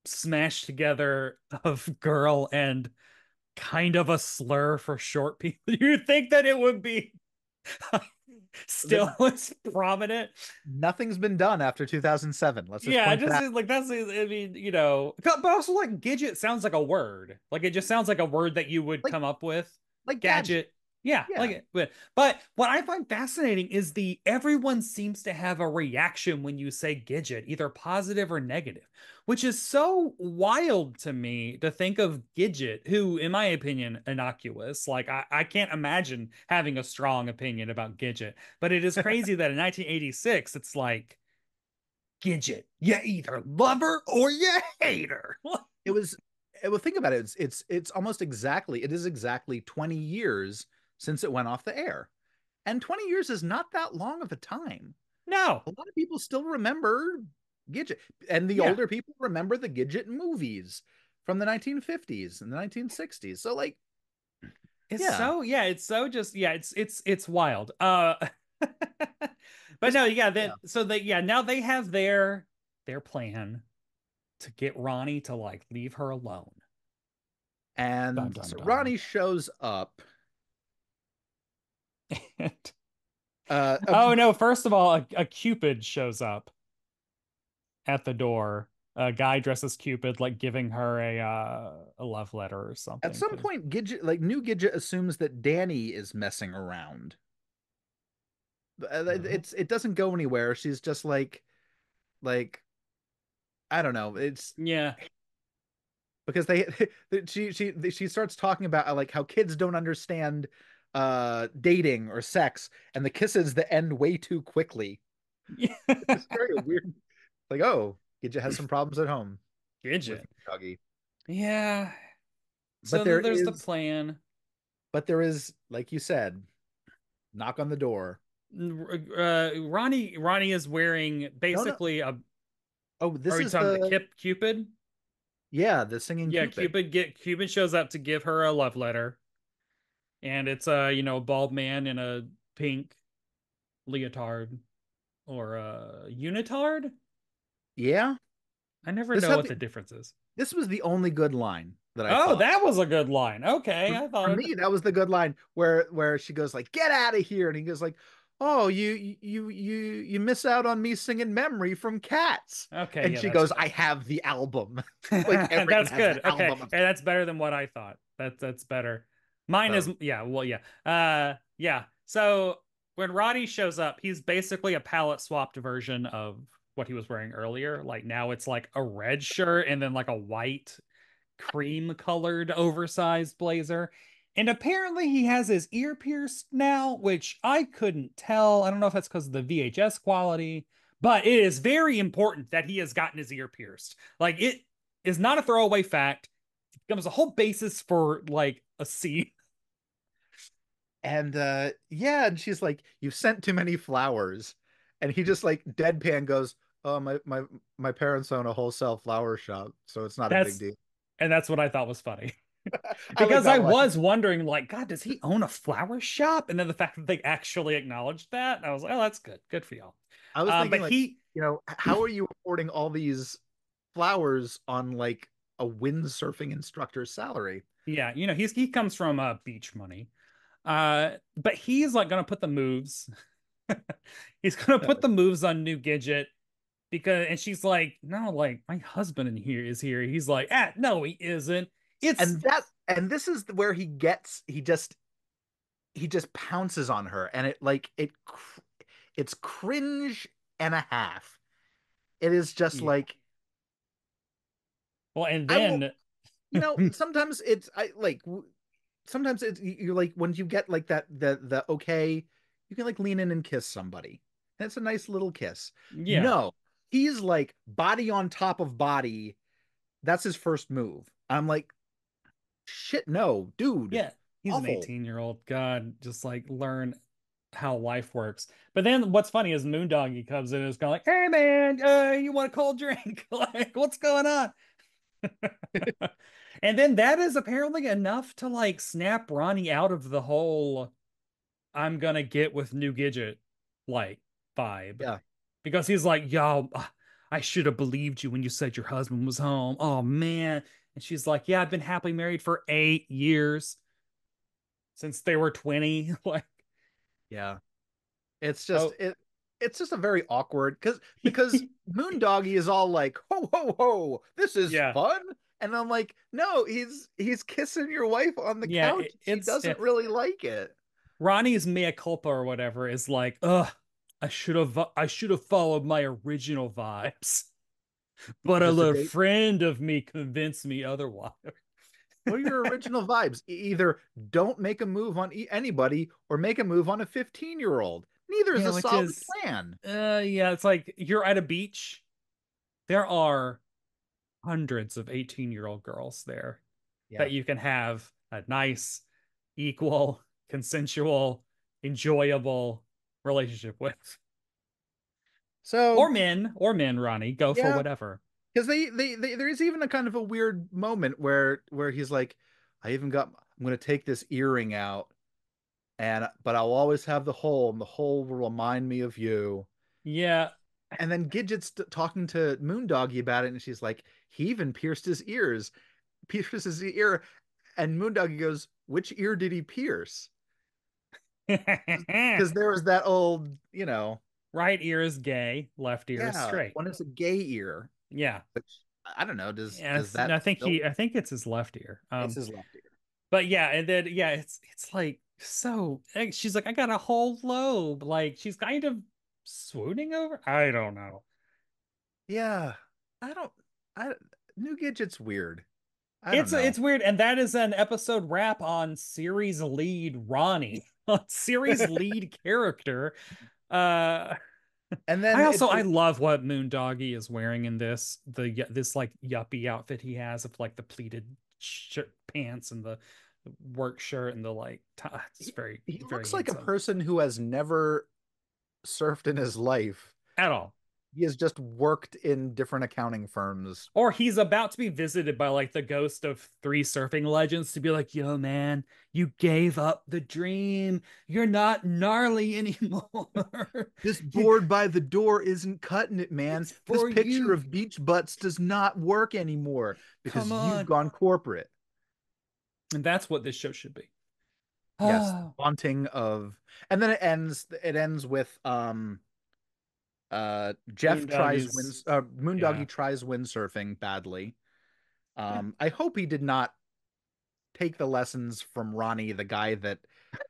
smashed together of girl and kind of a slur for short people, you think that it would be still The, as prominent? Nothing's been done after 2007. Let's just Yeah, point just that. like that's, I mean, but also like Gidget sounds like a word. Like it just sounds like a word that you would Like come up with. like gadget. Gadget. Yeah, like Yeah. it. But what I find fascinating is the everyone seems to have a reaction when you say Gidget, either positive or negative, which is so wild to me to think of Gidget, who, in my opinion, innocuous. Like I can't imagine having a strong opinion about Gidget, but it is crazy that in 1986, it's like Gidget. You either love her or you hate her. It was well, think about it. It's almost exactly, it is exactly 20 years since it went off the air. And 20 years is not that long of a time. No. A lot of people still remember Gidget, and the Yeah. older people remember the Gidget movies from the 1950s and the 1960s. So like, It's yeah, so yeah, it's so just yeah, it's wild. But just no, yeah, yeah. then so they yeah, now they have their plan to get Ronnie to like leave her alone. Dun And dun so dun. Ronnie shows up. Uh, uh, Oh no, first of all, a Cupid shows up at the door. A guy dressed as Cupid, like giving her a love letter or at something. some Because point, Gidget, like new Gidget, assumes that Danny is messing around. It doesn't go anywhere. She's just like I don't know. It's yeah. because they she starts talking about like how kids don't understand dating or sex, and the kisses that end way too quickly. Yeah. It's very weird. Like, oh, Gidget has some problems at home with Gidget. Doggy. Yeah. But So there there's the is plan. but there is, like you said, knock on the door. Ronnie is wearing No, no. basically a. Oh, Are this we is talking about the Cupid? yeah, the singing Yeah, Cupid. Cupid shows up to give her a love letter, and it's a bald man in a pink leotard or a unitard. Yeah. I never This know had what the, the difference is. this was the only good line that I Oh, thought. that was a good line. Okay, I For thought. me, that was the good line where she goes like, "Get out of here," and he goes like, "Oh, you miss out on me singing 'Memory' from Cats," Okay, and yeah, she that's goes, good. "I have the album." Like everyone That's has the good. Okay, album of yeah, that's better than what I thought. That's better. Mine is so yeah. Well, yeah. Yeah. So when Roddy shows up, he's basically a palette swapped version of what he was wearing earlier. Like now it's like a red shirt and then like a white cream colored oversized blazer. And apparently he has his ear pierced now, which I couldn't tell. I don't know if that's because of the VHS quality, but it is very important that he has gotten his ear pierced. Like it is not a throwaway fact. It becomes a whole basis for like a scene. and yeah, and she's like, "You've sent too many flowers," and he just like deadpan goes, "Oh, my parents own a wholesale flower shop, so it's not a big That's deal." and that's what I thought was funny. I like Because I that line. was wondering, like, God, does he own a flower shop? And then the fact that they actually acknowledged that, I was like, oh, that's good. Good for y'all. I was thinking But like, he, how are you affording all these flowers on like a windsurfing instructor's salary? yeah, he comes from beach money. But he's like gonna put the moves. He's gonna put No. the moves on New Gidget because, and she's like, no, like my husband in here is here. He's like, no, he isn't. It's And this is where he just pounces on her, and it's cringe and a half. It is just yeah. like Well, and I will, then sometimes it's I like sometimes you're like when you get like that the okay, you can like lean in and kiss somebody. And it's a nice little kiss. yeah, No, he's like body on top of body. That's his first move. I'm like, shit, no, dude. yeah, he's an Awful. 18-year-old. God, just like learn how life works. But then what's funny is Moondoggie comes in and is kind of like, hey man, you want a cold drink? Like, what's going on? And then that is apparently enough to like snap Ronnie out of the whole I'm gonna get with New Gidget like vibe. Yeah. Because he's like, yo, I should have believed you when you said your husband was home. Oh man. And she's like, yeah, I've been happily married for 8 years since they were 20. Like, Yeah. It's just oh, it's just a very awkward because Moondoggie is all like, ho ho ho, this is yeah. fun. And I'm like, no, he's kissing your wife on the Yeah, couch. She doesn't really like it. Ronnie's mea culpa or whatever is like, ugh, I should have followed my original vibes. But a Just a little date. friend of me convinced me otherwise. What are your original vibes? Either don't make a move on anybody or make a move on a 15-year-old. Neither is Yeah, a which solid is, plan. yeah, it's like you're at a beach. There are hundreds of 18-year-old girls there Yeah. that you can have a nice, equal, consensual, enjoyable relationship with. So, Or men, Ronnie, go for yeah, whatever. because there is even a kind of a weird moment where he's like, I'm gonna take this earring out, but I'll always have the hole, and the hole will remind me of you. Yeah. And then Gidget's talking to Moondoggie about it, and she's like, he even pierced his ear, and Moondoggie goes, which ear did he pierce? Because there was that old, Right ear is gay, left ear is yeah, straight. one is a gay ear, Yeah. which I don't know, does Yes, that I think still I think it's his left ear. it's his left ear? But yeah, and then yeah, it's like so she's like, I got a whole lobe. Like she's kind of swooning over. I don't know. Yeah, I don't. I New Gidget's weird. I don't It's know. weird, and that is an episode wrap on series lead Ronnie, on series lead character. Uh And I then also I love what Moondoggie is wearing in this like yuppie outfit he has of like the pleated shirt pants and the work shirt and the like it's very he very looks like a handsome person who has never surfed in his life. at all. He has just worked in different accounting firms. Or he's about to be visited by like the ghost of three surfing legends to be like, yo, man, you gave up the dream. You're not gnarly anymore. This You, board by the door isn't cutting it, man. it's This for picture you. of beach butts does not work anymore Come because you've on. gone corporate. And that's what this show should be. Yes, Ah, vaunting of, and then it ends with Moondoggie's. Moondoggie Yeah. tries windsurfing badly. I hope he did not take the lessons from Ronnie, the guy that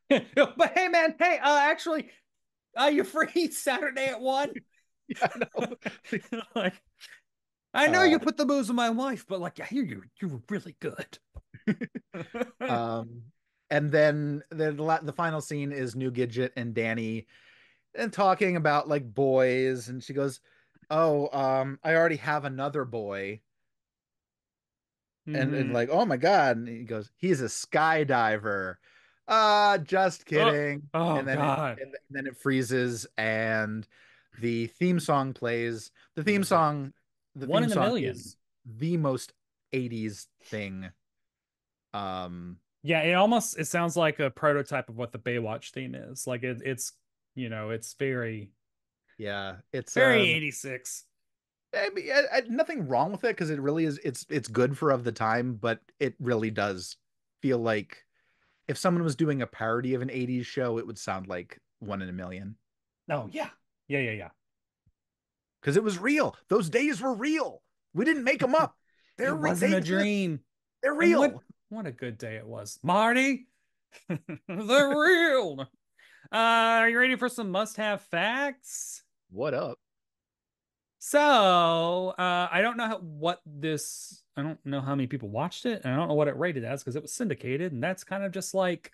But hey, man, hey, actually, you free Saturday at 1? yeah, I know. Like, I know Uh, you put the moves on my wife, but like, I hear you were really good. um, and then the final scene is New Gidget and Danny and talking about like boys, and she goes, "Oh, I already have another boy." And Hmm. like, oh my God. And he goes, he's a skydiver. Just Oh, kidding. oh And then it God. and then it freezes and the theme song plays. The theme Music. song, the One theme in a song million. is the most 80s thing. Um, Yeah, it sounds like a prototype of what the Baywatch theme is. Like it's it's very Yeah, it's Very 86. I mean, nothing wrong with it because it really is. It's good for of the time, but it really does feel like if someone was doing a parody of an '80s show, it would sound like One in a Million Oh yeah. Yeah, yeah, yeah. because it was real. Those days were real. We didn't make them up. It wasn't They a exist. dream. They're And real. what a good day it was. Marty, they're real. Are you ready for some must-have facts? What up? So, I don't know I don't know how many people watched it, and I don't know what it rated as because it was syndicated, and that's kind of just like,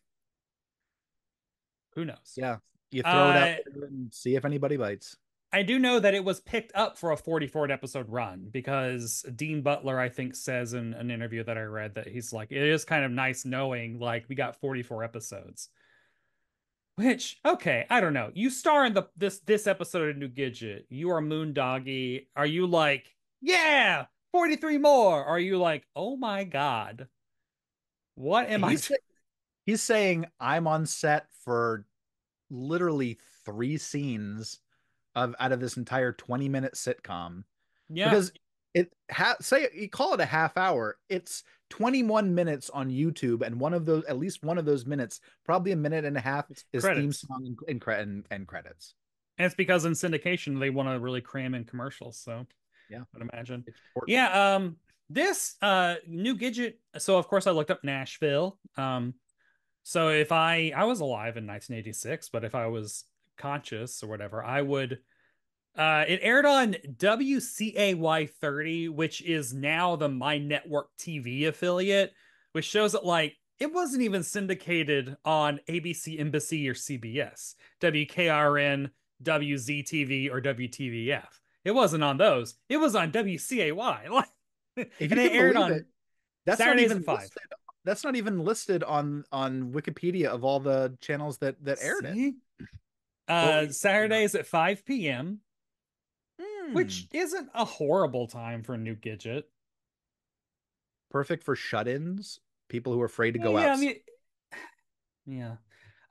who knows? Yeah, you throw it out Uh, there and see if anybody bites. I do know that it was picked up for a 44 episode run because Dean Butler, I think, says in an interview that I read that he's like, it is kind of nice knowing like we got 44 episodes. Which, okay, I don't know. You star in this episode of New Gidget. You are Moondoggie. Are you like, yeah, 43 more? Or are you like, oh my God, what am I He's he's saying I'm on set for literally three scenes of out of this entire 20-minute sitcom Yeah, because say you call it a half hour, it's 21 minutes on YouTube, and one of those, at least one of those minutes, probably a minute and a half, it's is theme credits. song and credits. And it's because in syndication they want to really cram in commercials, so Yeah, I'd imagine. it's important. Yeah, this New Gidget, so of course I looked up Nashville. So if I was alive in 1986, but if I was conscious or whatever, I would it aired on WCAY 30, which is now the My Network TV affiliate, which shows that like it wasn't even syndicated on ABC Embassy or CBS, WKRN, WZTV, or WTVF. It wasn't on those. It was on WCAY. If And you it can aired believe it, on that's not Saturdays at even 5. listed. That's not even listed on Wikipedia of all the channels that aired it. See? Well, Saturdays at 5 p.m., which hmm, isn't a horrible time for a New Gidget. perfect for shut-ins, people who are afraid to Yeah, go yeah, I outside. mean, yeah.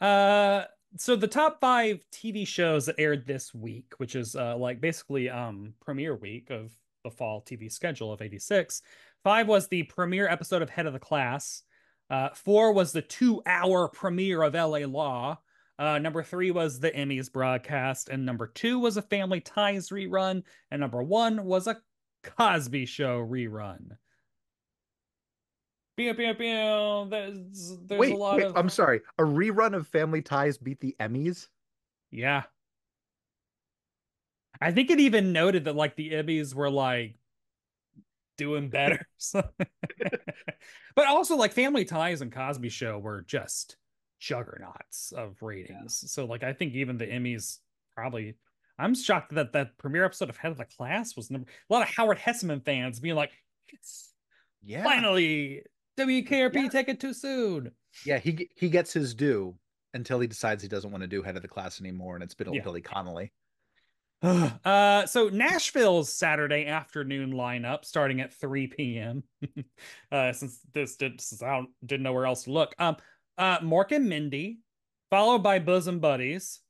Uh, so the top five TV shows that aired this week, which is like basically premiere week of the fall TV schedule of 86. Five was the premiere episode of Head of the Class. Four was the 2 hour premiere of LA Law. Number three was the Emmys broadcast, and number two was a Family Ties rerun, and number one was a Cosby Show rerun. Pew, pew, pew. There's a lot Wait, of, I'm sorry. A rerun of Family Ties beat the Emmys? yeah. I think it even noted that like the Emmys were like doing better. But also like Family Ties and Cosby Show were just juggernauts of Yeah. ratings. So like I think even the Emmys probably I'm shocked that that premiere episode of Head of the Class was number a lot of Howard Hesseman fans being like, yes, Yeah. finally WKRP Yeah. take it too soon. Yeah, he gets his due until he decides he doesn't want to do head of the class anymore, and it's Yeah. Billy Connolly. So Nashville's Saturday afternoon lineup starting at 3 p.m. Since didn't know where else to look. Mork and Mindy, followed by Bosom Buddies,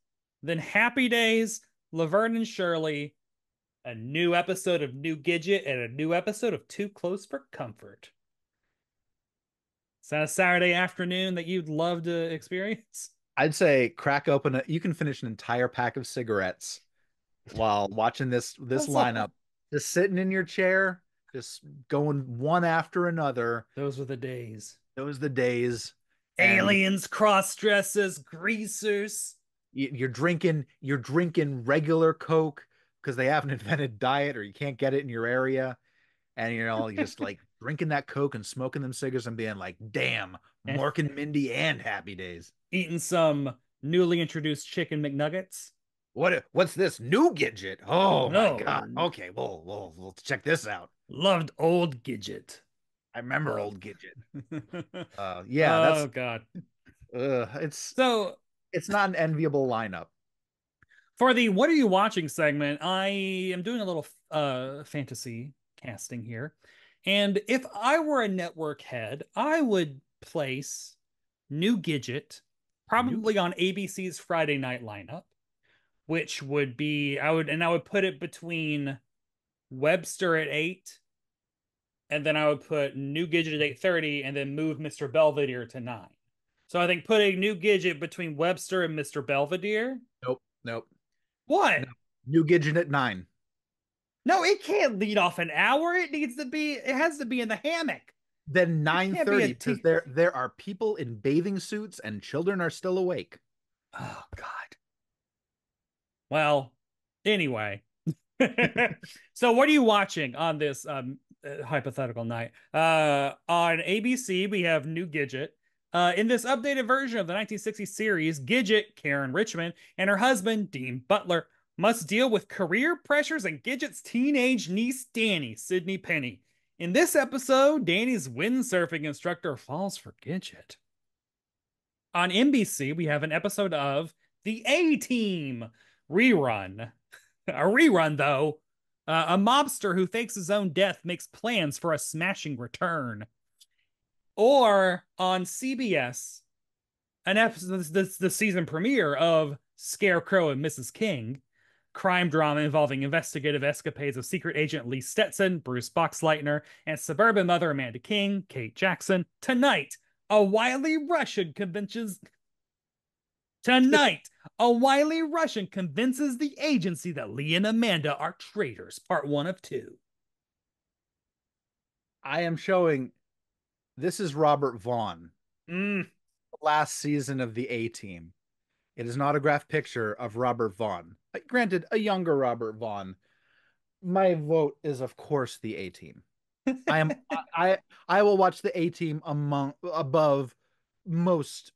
then Happy Days, Laverne and Shirley, a new episode of New Gidget, and a new episode of Too Close for Comfort. Is that a Saturday afternoon that you'd love to experience? I'd say crack open you can finish an entire pack of cigarettes while watching this That's all. lineup. Just sitting in your chair, just going one after another. Those were the days. Those are the days. And Aliens, cross dresses, greasers. you're drinking regular Coke because they haven't invented diet or you can't get it in your area. And you're just like drinking that Coke and smoking them cigarettes and being like, damn, And Mork and Mindy and Happy Days. eating some newly introduced chicken McNuggets. What's this new Gidget? Oh my God. No, Okay, we'll check this out. loved old Gidget. I remember Love. old Gidget. Yeah, Oh that's God. it's So it's not an enviable lineup. for the what are you watching segment, I am doing a little fantasy casting here. And if I were a network head, I would place New Gidget New probably on ABC's Friday night lineup. which would be I would put it between Webster at 8, and then I would put New Gidget at 8:30, and then move Mr. Belvedere to 9. So I think putting New Gidget between Webster and Mr. Belvedere. Nope, nope, What? no. New Gidget at 9. No, it can't lead off an hour. It needs to be. It has to be in the hammock. Then It can't be a 9:30 because T. there are people in bathing suits and children are still awake. Oh God. Well, anyway. So what are you watching on this hypothetical night? On ABC, we have New Gidget. In this updated version of the 1960s series, Gidget, Karen Richmond, and her husband, Dean Butler, must deal with career pressures and Gidget's teenage niece, Danny, Sydney Penny. In this episode, Danny's windsurfing instructor falls for Gidget. On NBC, we have an episode of The A Team rerun. A rerun, though. A mobster who fakes his own death makes plans for a smashing return. Or on CBS, an episode, the season premiere of Scarecrow and Mrs. King, crime drama involving investigative escapades of secret agent Lee Stetson, Bruce Boxleitner, and suburban mother Amanda King, Kate Jackson. A wily Russian convinces Tonight, a wily Russian convinces the agency that Lee and Amanda are traitors. Part 1 of 2. I am showing this is Robert Vaughn, Mm. last season of the A Team. It is an autographed picture of Robert Vaughn. Granted, a younger Robert Vaughn. My vote is, of course, the A Team. I am I will watch the A Team above most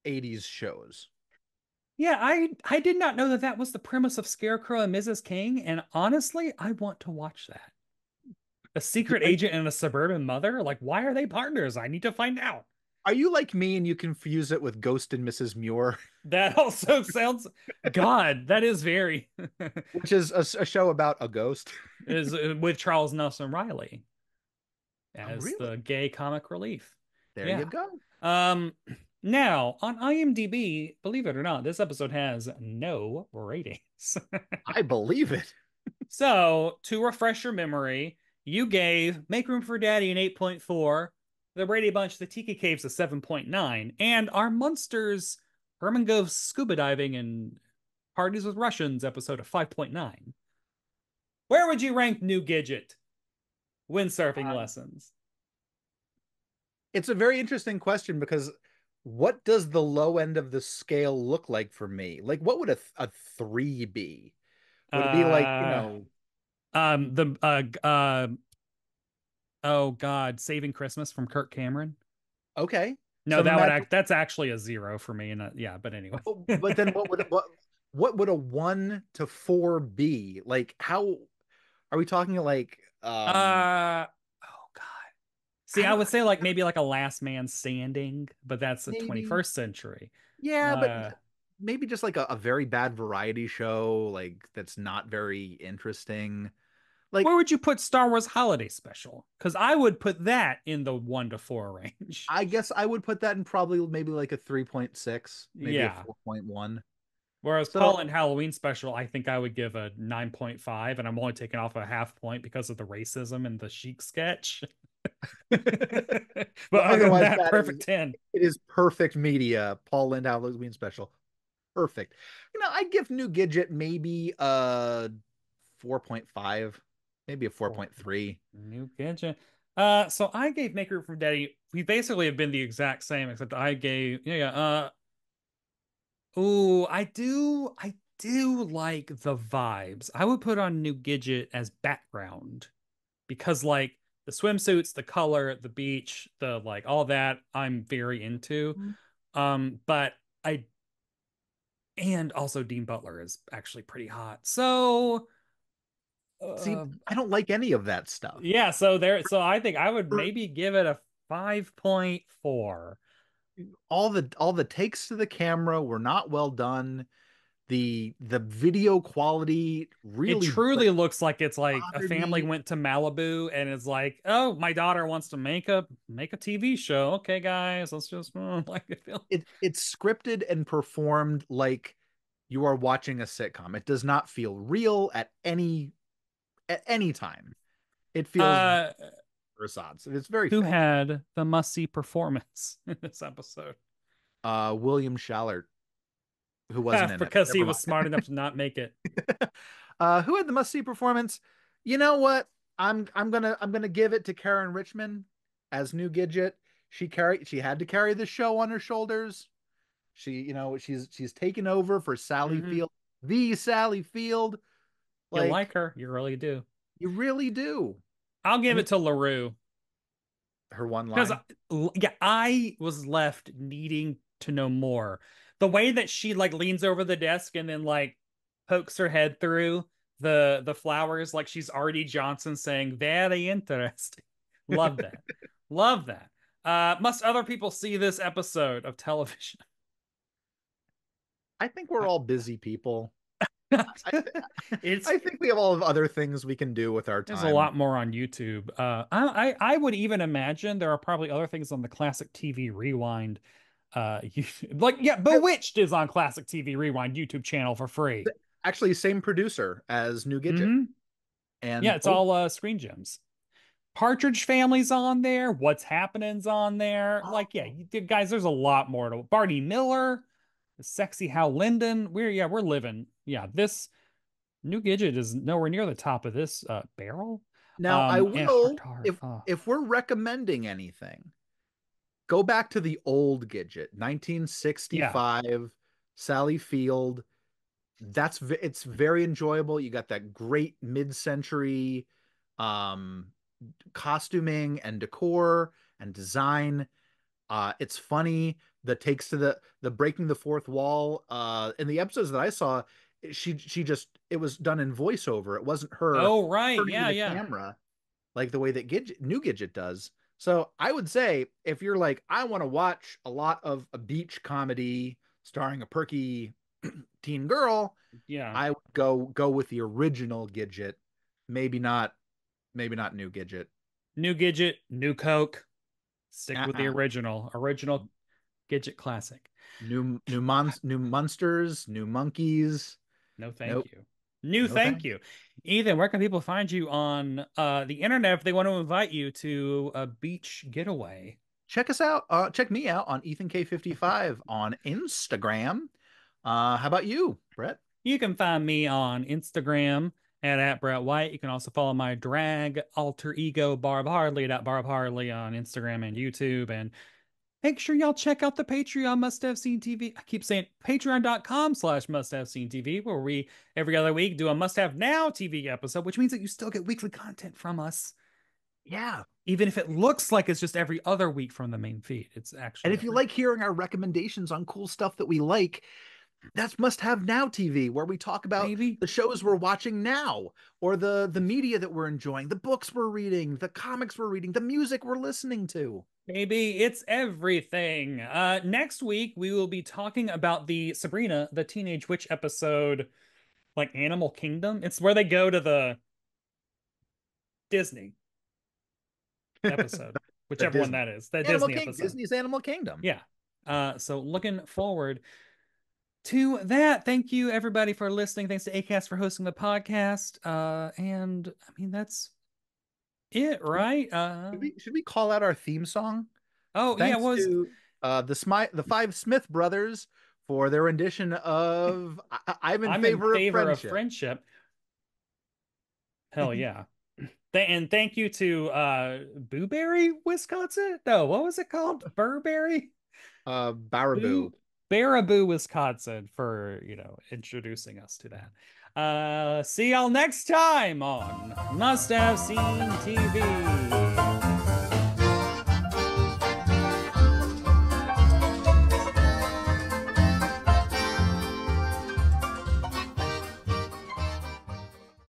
80s shows. Yeah, I did not know that that was the premise of Scarecrow and Mrs. King, and honestly, I want to watch that. A secret agent and a suburban mother? Like, why are they partners? I need to find out. Are you like me and you confuse it with Ghost and Mrs. Muir, That also sounds, God, that is very which is a show about a ghost? is with Charles Nelson Riley Oh, as really? the gay comic relief. There you Yeah. go. Um, Now on IMDb, believe it or not, this episode has no ratings. I believe it. So, to refresh your memory, you gave Make Room for Daddy an 8.4, The Brady Bunch, The Tiki Caves a 7.9, and our Monsters Herman Goes Scuba Diving and Parties with Russians episode of 5.9. Where would you rank New Gidget windsurfing Uh, lessons? it's a very interesting question because what does the low end of the scale look like for me? Like, what would a three be? Would it be like, Uh, the oh God, Saving Christmas from Kirk Cameron. okay, No, some that would imagine, act. That's actually a 0 for me. And yeah, but anyway. but then what would a 1 to 4 be? Like, how are we talking like Oh God. See, I I don't would say like maybe like a Last Man Standing, but that's the maybe 21st century. yeah, but Uh, maybe just like a very bad variety show, like that's not very interesting. where Like, would you put Star Wars Holiday Special? Because I would put that in the 1 to 4 range. I guess I would put that in probably maybe like a 3.6, maybe a Yeah. 4.1. Whereas So Paul and Halloween Special, I think I would give a 9.5, and I'm only taking off a half point because of the racism in the Chic sketch. But but other than otherwise that, that perfect is 10. it is perfect media. Paul Lynde Halloween special. Perfect. I'd give New Gidget maybe a 4.5, maybe a Or 4.3. New Gidget. So I gave Maker from Daddy. We basically have been the exact same, except I gave yeah, yeah. I do like the vibes. I would put on New Gidget as background because like the swimsuits, the color, the beach, the like all that I'm very into. But I and also Dean Butler is actually pretty hot. So See, uh, I don't like any of that stuff. yeah, so I think I would maybe give it a 5.4. All the takes to the camera were not well done. The video quality It really truly looks like it's like a bothered family me. went to Malibu and is like, "Oh, my daughter wants to make a TV show. Okay, guys, let's just like I feel." It's scripted and performed like you are watching a sitcom. It does not feel real at any time. It feels Uh, facades. It's very who fake. had the must-see performance in this episode? William Shallert, who wasn't in it. Because he Never was mind. smart enough to not make it. Who had the must see performance? You know what? I'm gonna give it to Karen Richmond as new Gidget. She had to carry the show on her shoulders. She's taken over for Sally Hmm. Field, the Sally Field. You like Like her, you really do. you really do. I'll I give mean, it to LaRue her one because, line. yeah, I was left needing to know more. The way that she like leans over the desk and then like pokes her head through the flowers like she's Artie Johnson saying, "Very interesting." Love that. Love that. Must other people see this episode of television? I think we're all busy people. I, It's I think we have all of other things we can do with our There's a time. lot more on YouTube. I would even imagine there are probably other things on the Classic TV Rewind. Like, yeah, Bewitched is on Classic TV Rewind YouTube channel for free. Actually, same producer as New Gidget. Hmm. Yeah, And it's all Screen Gems. Partridge Family's on there. What's Happening's on there. Like, yeah, oh, guys, there's a lot more to Barney Miller, Sexy Hal Linden. We're living. Yeah, this New Gidget is nowhere near the top of this barrel. now I And Heart will, to Heart. if Oh, if we're recommending anything, go back to the old Gidget, yeah. 1965, Sally Field. It's very enjoyable. You got that great mid-century um costuming and decor and design. It's funny. The takes to the breaking the fourth wall. In the episodes that I saw, she just it was done in voiceover. It wasn't her Oh, right. turning to Yeah, the yeah. camera like the way that New Gidget does. So I would say if you're like, I want to watch a lot of a beach comedy starring a perky teen girl, Yeah. I would go with the original Gidget. Maybe not, maybe not New Gidget. New Gidget, new Coke. Stick with the Uh-uh. original Gidget classic. New monsters, new monkeys. No, thank Nope, you. New no thank thanks. you. Ethan, where can people find you on the internet if they want to invite you to a beach getaway? Check us out. Check me out on Ethan K55 on Instagram. How about you, Brett? You can find me on Instagram at Brett White. You can also follow my drag alter ego Barb Hardley at Barb Hardley on Instagram and YouTube. And make sure y'all check out the Patreon Must Have Seen TV. I keep saying patreon.com/, must have seen TV, where we every other week do a must have now TV episode, which means that you still get weekly content from us. Yeah. Even if it looks like it's just every other week from the main feed, it's And actually if you every like hearing our recommendations on cool stuff that we like, that's Must Have Now TV, where we talk about baby. the shows we're watching now, or the media that we're enjoying, the books we're reading, the comics we're reading, the music we're listening to. Maybe it's everything. Next week we will be talking about the Sabrina the Teenage Witch episode, like Animal Kingdom. It's where they go to the Disney episode, The whichever one Disney that is, the Animal Disney King episode. Disney's Animal Kingdom. Yeah. So looking forward to that. Thank you everybody for listening. Thanks to Acast for hosting the podcast. And I mean that's it, right? Should we call out our theme song? Oh yeah, it Thanks was to the five Smith brothers for their rendition of I'm in I'm in favor of favor of friendship. friendship. Hell yeah. And thank you to Booberry, Wisconsin. No, what was it called? Burberry? Baraboo. Boo Baraboo, Wisconsin for, introducing us to that. See y'all next time on Must Have Seen TV.